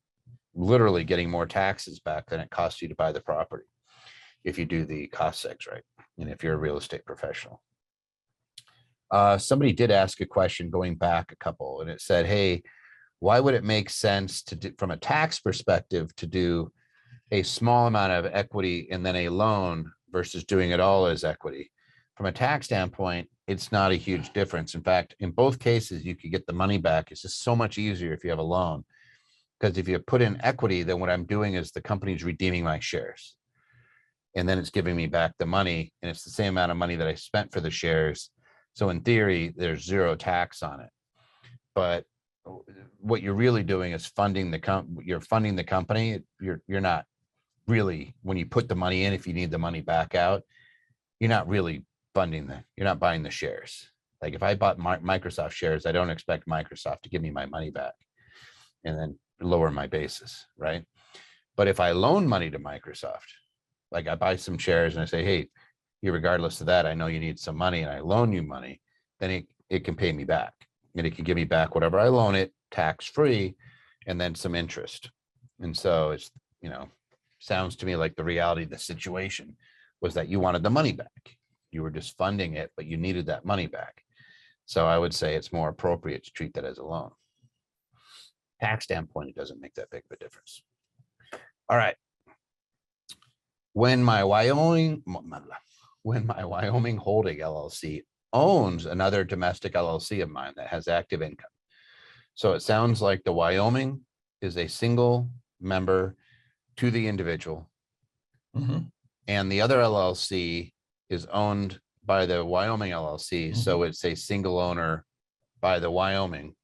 literally getting more taxes back than it costs you to buy the property if you do the cost segs right, and if you're a real estate professional. Somebody did ask a question going back a couple, and it said, hey, why would it make sense to do, from a tax perspective, to do a small amount of equity and then a loan versus doing it all as equity? From a tax standpoint, it's not a huge difference. In fact, in both cases, you could get the money back. It's just so much easier if you have a loan, because if you put in equity, then what I'm doing is the company's redeeming my shares, and then it's giving me back the money, and it's the same amount of money that I spent for the shares. So in theory, there's zero tax on it. But what you're really doing is funding you're funding the company. You're not really, when you put the money in, if you need the money back out, you're not really you're not buying the shares. Like if I bought Microsoft shares, I don't expect Microsoft to give me my money back and then lower my basis, right? But if I loan money to Microsoft, like I buy some shares and I say, hey, regardless of that, I know you need some money and I loan you money, then it can pay me back. And it can give me back whatever I loan it, tax-free, and then some interest. And so it's, sounds to me like the reality of the situation was that you wanted the money back. You were just funding it, but you needed that money back. So I would say it's more appropriate to treat that as a loan. Tax standpoint, it doesn't make that big of a difference. All right. When my Wyoming holding LLC owns another domestic LLC of mine that has active income. So it sounds like the Wyoming is a single member to the individual. Mhm. And the other LLC is owned by the Wyoming LLC. So it's a single owner by the Wyoming.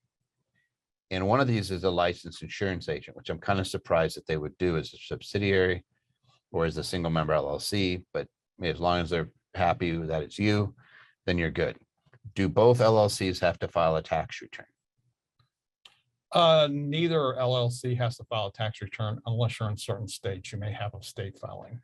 And one of these is a licensed insurance agent, which I'm kind of surprised that they would do as a subsidiary or as a single member LLC. But as long as they're happy that it's you, then you're good. Do both LLCs have to file a tax return? Neither LLC has to file a tax return unless you're in certain states. You may have a state filing.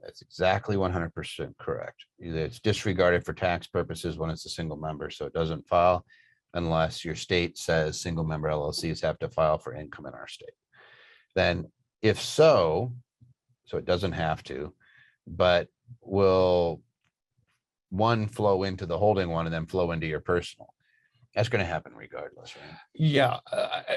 That's exactly 100% correct. It's disregarded for tax purposes when it's a single member, so it doesn't file unless your state says single member LLCs have to file for income in our state. Then if so it doesn't have to, but will one flow into the holding one and then flow into your personal? That's going to happen regardless, right? Yeah,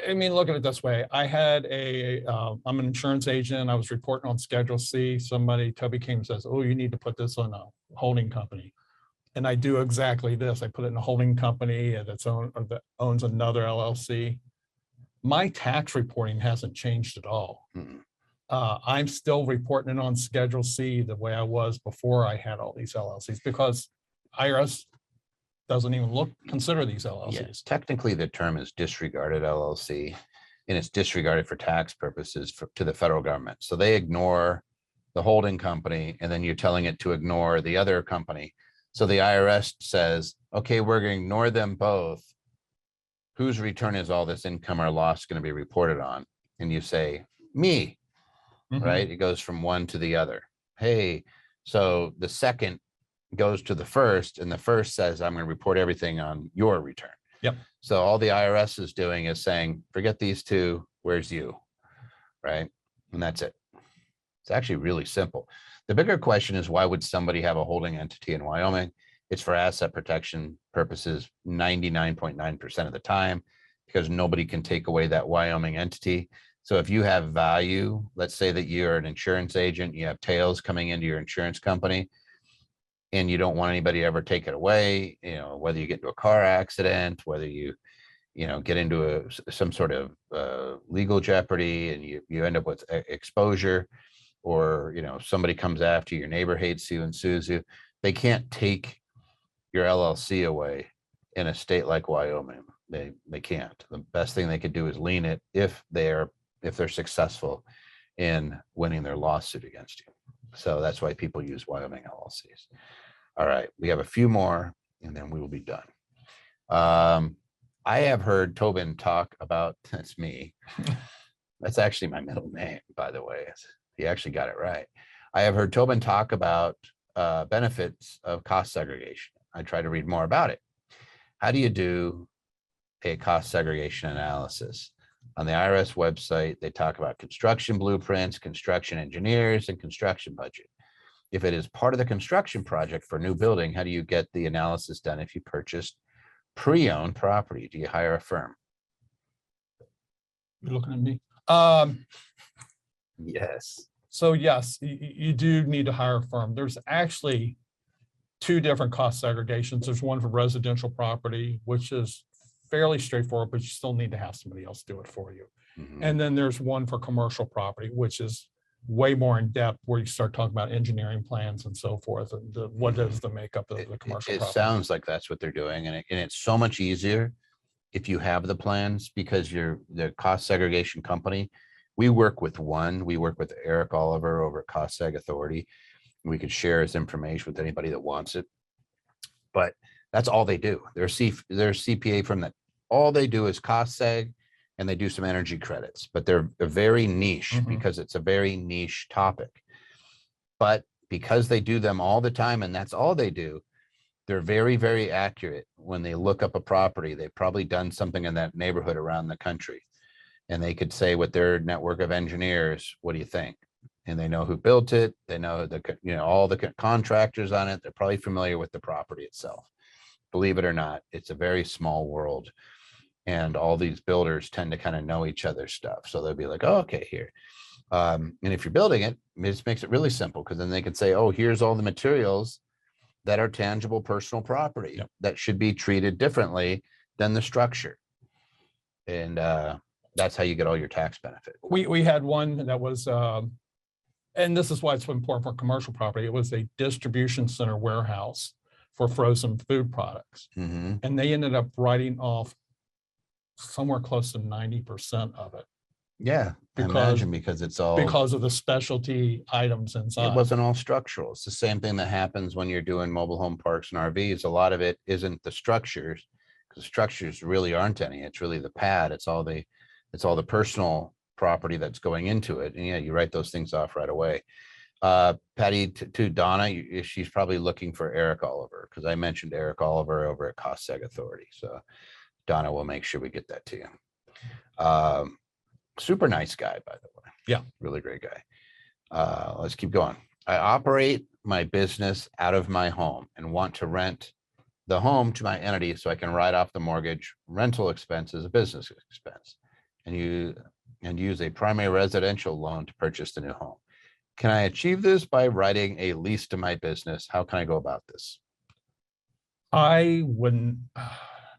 I mean, look at it this way. I had I'm an insurance agent. I was reporting on Schedule C. Toby came and says, oh, you need to put this on a holding company. And I do exactly this. I put it in a holding company that owns another LLC. My tax reporting hasn't changed at all. I'm still reporting it on Schedule C the way I was before I had all these LLCs because IRS doesn't even consider these LLCs. Yeah, technically the term is disregarded LLC, and it's disregarded for tax purposes to the federal government. So they ignore the holding company, and then you're telling it to ignore the other company. So the IRS says, okay, we're going to ignore them both. Whose return is all this income or loss going to be reported on? And you say, me, right? It goes from one to the other. Hey, so the second goes to the first, and the first says, I'm going to report everything on your return. Yep. So all the IRS is doing is saying, forget these two, where's you, right? And that's it. It's actually really simple. The bigger question is, why would somebody have a holding entity in Wyoming? It's for asset protection purposes 99.9% of the time, because nobody can take away that Wyoming entity. So if you have value, let's say that you're an insurance agent, you have tails coming into your insurance company, and you don't want anybody to ever take it away, whether you get into a car accident, whether you get into some sort of legal jeopardy and you end up with exposure, or, somebody comes after you, your neighbor hates you and sues you, they can't take your LLC away in a state like Wyoming. They can't. The best thing they could do is lien it if they're successful in winning their lawsuit against you. So that's why people use Wyoming LLCs. All right, we have a few more and then we will be done. I have heard Tobin talk about, that's me. That's actually my middle name, by the way. He actually got it right. I have heard Tobin talk about benefits of cost segregation. I try to read more about it. How do you do a cost segregation analysis? On the IRS website, they talk about construction blueprints, construction engineers, and construction budget. If it is part of the construction project for a new building, how do you get the analysis done if you purchased pre-owned property? Do you hire a firm? You're looking at me. Yes. So yes, you do need to hire a firm. There's actually two different cost segregations. There's one for residential property, which is fairly straightforward, but you still need to have somebody else do it for you. And then there's one for commercial property, which is way more in depth, where you start talking about engineering plans and so forth, and what is the makeup of the commercial property. It sounds like that's what they're doing, and it's so much easier if you have the plans, because you're the cost segregation company. We work with Eric Oliver over at Cost Seg Authority. We could share his information with anybody that wants it. but that's all they do. They're CPA from that. All they do is cost seg, and they do some energy credits, but they're very niche because it's a very niche topic. But because they do them all the time and that's all they do, they're very, very accurate. When they look up a property, they've probably done something in that neighborhood around the country. And they could say with their network of engineers, what do you think? And they know who built it. They know all the contractors on it. They're probably familiar with the property itself. Believe it or not, it's a very small world. And all these builders tend to kind of know each other's stuff. So they'll be like, oh, okay, here. And if you're building it, it just makes it really simple, because then they can say, oh, here's all the materials that are tangible personal property that should be treated differently than the structure. And that's how you get all your tax benefit. We had one that was, and this is why it's important for commercial property. It was a distribution center warehouse for frozen food products. And they ended up writing off somewhere close to 90% of it. Yeah, I imagine, because it's all because of the specialty items inside. It wasn't all structural. It's the same thing that happens when you're doing mobile home parks and RVs. A lot of it isn't the structures, because structures really aren't any. It's really the pad. It's all the personal property that's going into it. And yeah, you write those things off right away. Patty, to Donna, she's probably looking for Eric Oliver, because I mentioned Eric Oliver over at Cost Seg Authority. So Donna will make sure we get that to you. Super nice guy, by the way. Yeah. Really great guy. Let's keep going. I operate my business out of my home and want to rent the home to my entity so I can write off the mortgage rental expense as a business expense and use a primary residential loan to purchase the new home. Can I achieve this by writing a lease to my business? How can I go about this? I wouldn't.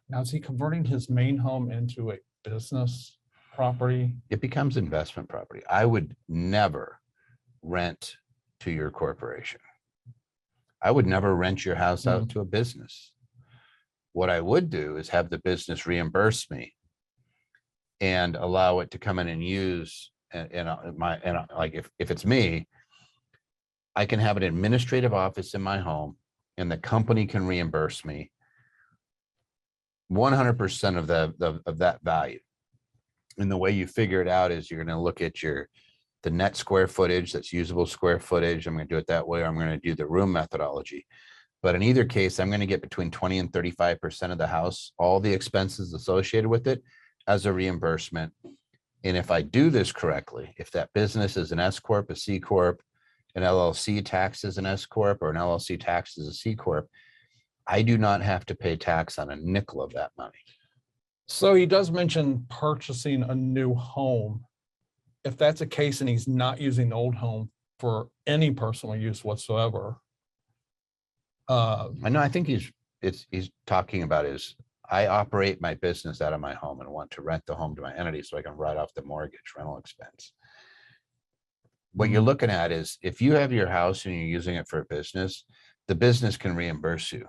Now, is he converting his main home into a business property? It becomes investment property. I would never rent to your corporation. I would never rent your house out to a business. What I would do is have the business reimburse me and allow it to come in and use, like if it's me, I can have an administrative office in my home and the company can reimburse me 100% of that value. And the way you figure it out is you're going to look at the net square footage, that's usable square footage. I'm going to do it that way, or I'm going to do the room methodology. But in either case, I'm going to get between 20 and 35% of the house, all the expenses associated with it, as a reimbursement. And if I do this correctly, if that business is an S Corp, a C Corp, an LLC taxed as an S Corp, or an LLC taxed as a C Corp, I do not have to pay tax on a nickel of that money. So he does mention purchasing a new home. If that's the case and he's not using the old home for any personal use whatsoever. I know, I think he's talking about is I operate my business out of my home and want to rent the home to my entity so I can write off the mortgage rental expense. What you're looking at is if you have your house and you're using it for a business, the business can reimburse you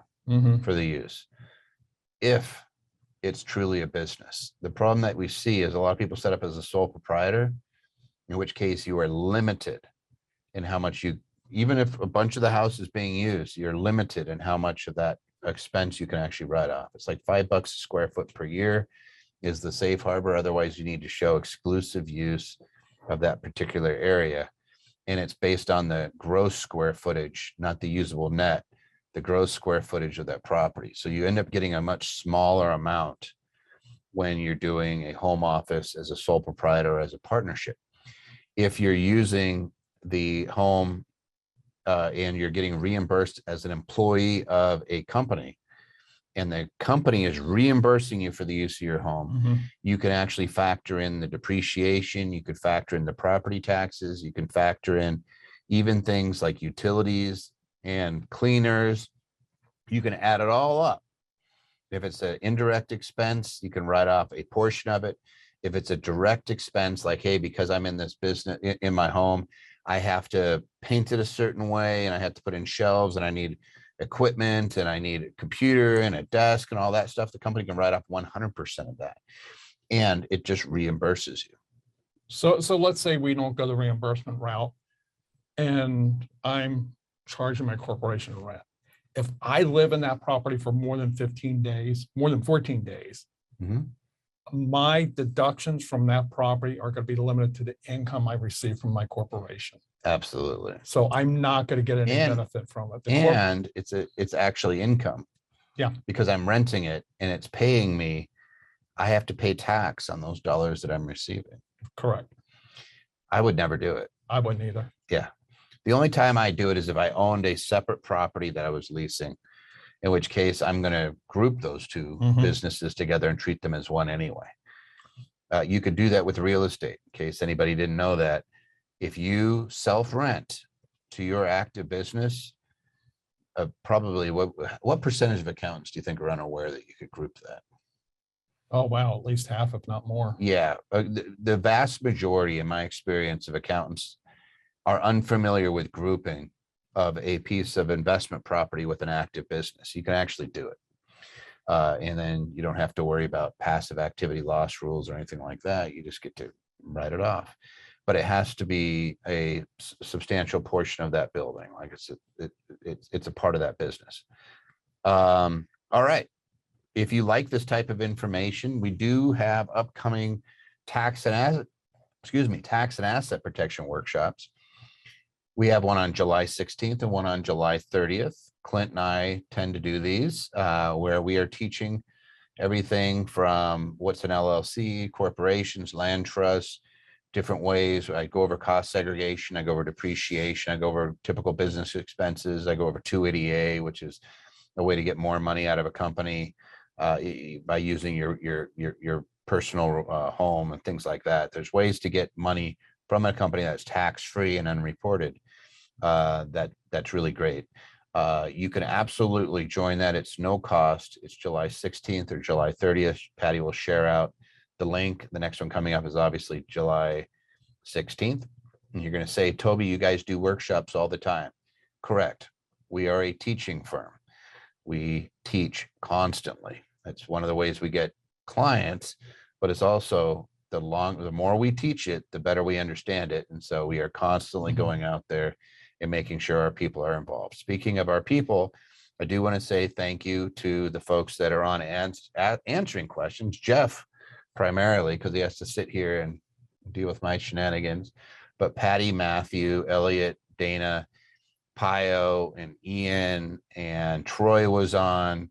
for the use if it's truly a business. The problem that we see is a lot of people set up as a sole proprietor, in which case you are limited in how much even if a bunch of the house is being used, you're limited in how much of that expense you can actually write off. It's like $5 a square foot per year is the safe harbor. Otherwise, you need to show exclusive use of that particular area. And it's based on the gross square footage, not the usable net, the gross square footage of that property. So you end up getting a much smaller amount when you're doing a home office as a sole proprietor or as a partnership. If you're using the home and you're getting reimbursed as an employee of a company, and the company is reimbursing you for the use of your home, you can actually factor in the depreciation, you could factor in the property taxes, you can factor in even things like utilities and cleaners. You can add it all up. If it's an indirect expense, you can write off a portion of it. If it's a direct expense, like, hey, because I'm in this business in my home, I have to paint it a certain way and I have to put in shelves and I need equipment and I need a computer and a desk and all that stuff, the company can write off 100% of that. And it just reimburses you. So let's say we don't go the reimbursement route and I'm charging my corporation rent. if I live in that property for more than 15 days, more than 14 days, Mhm. my deductions from that property are going to be limited to the income I receive from my corporation. Absolutely. So I'm not going to get any And- benefit from it. And it's actually income. Yeah. Because I'm renting it and it's paying me, I have to pay tax on those dollars that I'm receiving. Correct. I would never do it. I wouldn't either. Yeah. The only time I do it is if I owned a separate property that I was leasing, in which case I'm going to group those two Mhm. businesses together and treat them as one anyway. You could do that with real estate, in case anybody didn't know that. If you self-rent to your active business, probably what percentage of accountants do you think are unaware that you could group that? Oh, wow. At least half, if not more. Yeah, the vast majority, in my experience, of accountants are unfamiliar with grouping of a piece of investment property with an active business. You can actually do it. And then you don't have to worry about passive activity loss rules or anything like that. You just get to write it off. But it has to be a substantial portion of that building. Like it's a part of that business. All right. If you like this type of information, we do have upcoming tax and asset protection workshops. We have one on July 16th and one on July 30th. Clint and I tend to do these where we are teaching everything from what's an LLC, corporations, land trusts, different ways. I go over cost segregation, I go over depreciation, I go over typical business expenses, I go over 280A, which is a way to get more money out of a company by using your personal home and things like that. There's ways to get money from a company that's tax-free and unreported. That's really great. You can absolutely join that. It's no cost. It's July 16th or July 30th. Patty will share out the link. The next one coming up is obviously July 16th. And you're going to say, Toby, you guys do workshops all the time. Correct. We are a teaching firm. We teach constantly. That's one of the ways we get clients, but it's also the more we teach it, the better we understand it. And so we are constantly going out there and making sure our people are involved. Speaking of our people, I do want to say thank you to the folks that are on answering questions. Jeff, primarily, because he has to sit here and deal with my shenanigans, but Patty, Matthew, Elliot, Dana, Pio, and Ian, and Troy was on.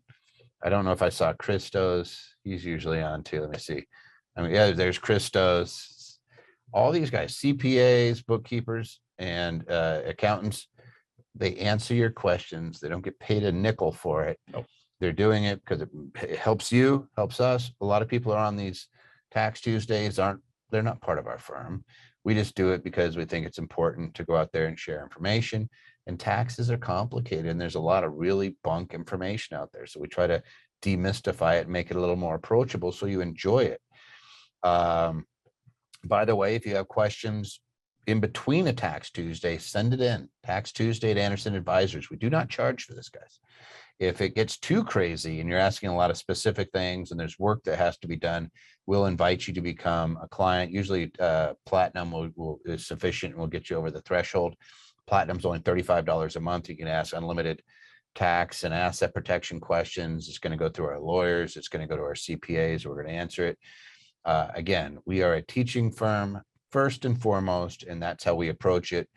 I don't know if I saw Christos. He's usually on too. Let me see. I mean, yeah, there's Christos. All these guys, CPAs, bookkeepers, and accountants, they answer your questions. They don't get paid a nickel for it. Nope. They're doing it because it helps you, helps us. A lot of people are on these Tax Tuesdays. They're not part of our firm. We just do it because we think it's important to go out there and share information. And taxes are complicated, and there's a lot of really bunk information out there. So we try to demystify it and make it a little more approachable so you enjoy it. By the way, if you have questions in between a Tax Tuesday, send it in. Tax Tuesday at Anderson Advisors. We do not charge for this, guys. If it gets too crazy and you're asking a lot of specific things and there's work that has to be done, we'll invite you to become a client. Usually platinum is sufficient and we'll get you over the threshold. Platinum's only $35 a month. You can ask unlimited tax and asset protection questions. It's going to go through our lawyers. It's going to go to our CPAs. We're going to answer it. Again, we are a teaching firm first and foremost, and that's how we approach it.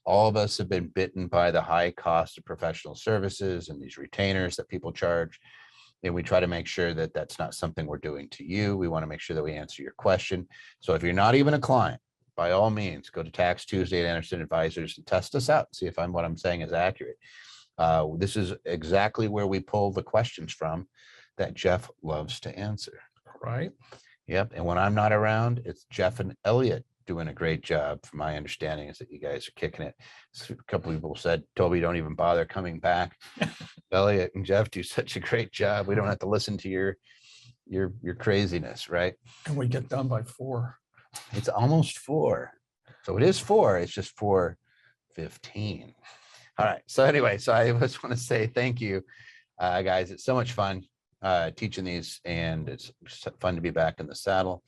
All of us have been bitten by the high cost of professional services and these retainers that people charge. And we try to make sure that that's not something we're doing to you. We want to make sure that we answer your question. So if you're not even a client, by all means, go to Tax Tuesday at Anderson Advisors and test us out. See if what I'm saying is accurate. This is exactly where we pull the questions from that Jeff loves to answer. Right. Yep. And when I'm not around, it's Jeff and Elliot doing a great job. From my understanding is that you guys are kicking it. A couple of people said, Toby, don't even bother coming back. Elliot and Jeff do such a great job. We don't have to listen to your craziness, right? And we get done by 4. It's almost 4. So it is 4. It's just 4:15. All right. So anyway, so I just want to say thank you, guys. It's so much fun teaching these, and it's fun to be back in the saddle.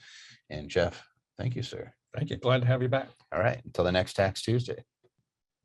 And Jeff, thank you, sir. Thank you. Glad to have you back. All right. Until the next Tax Tuesday.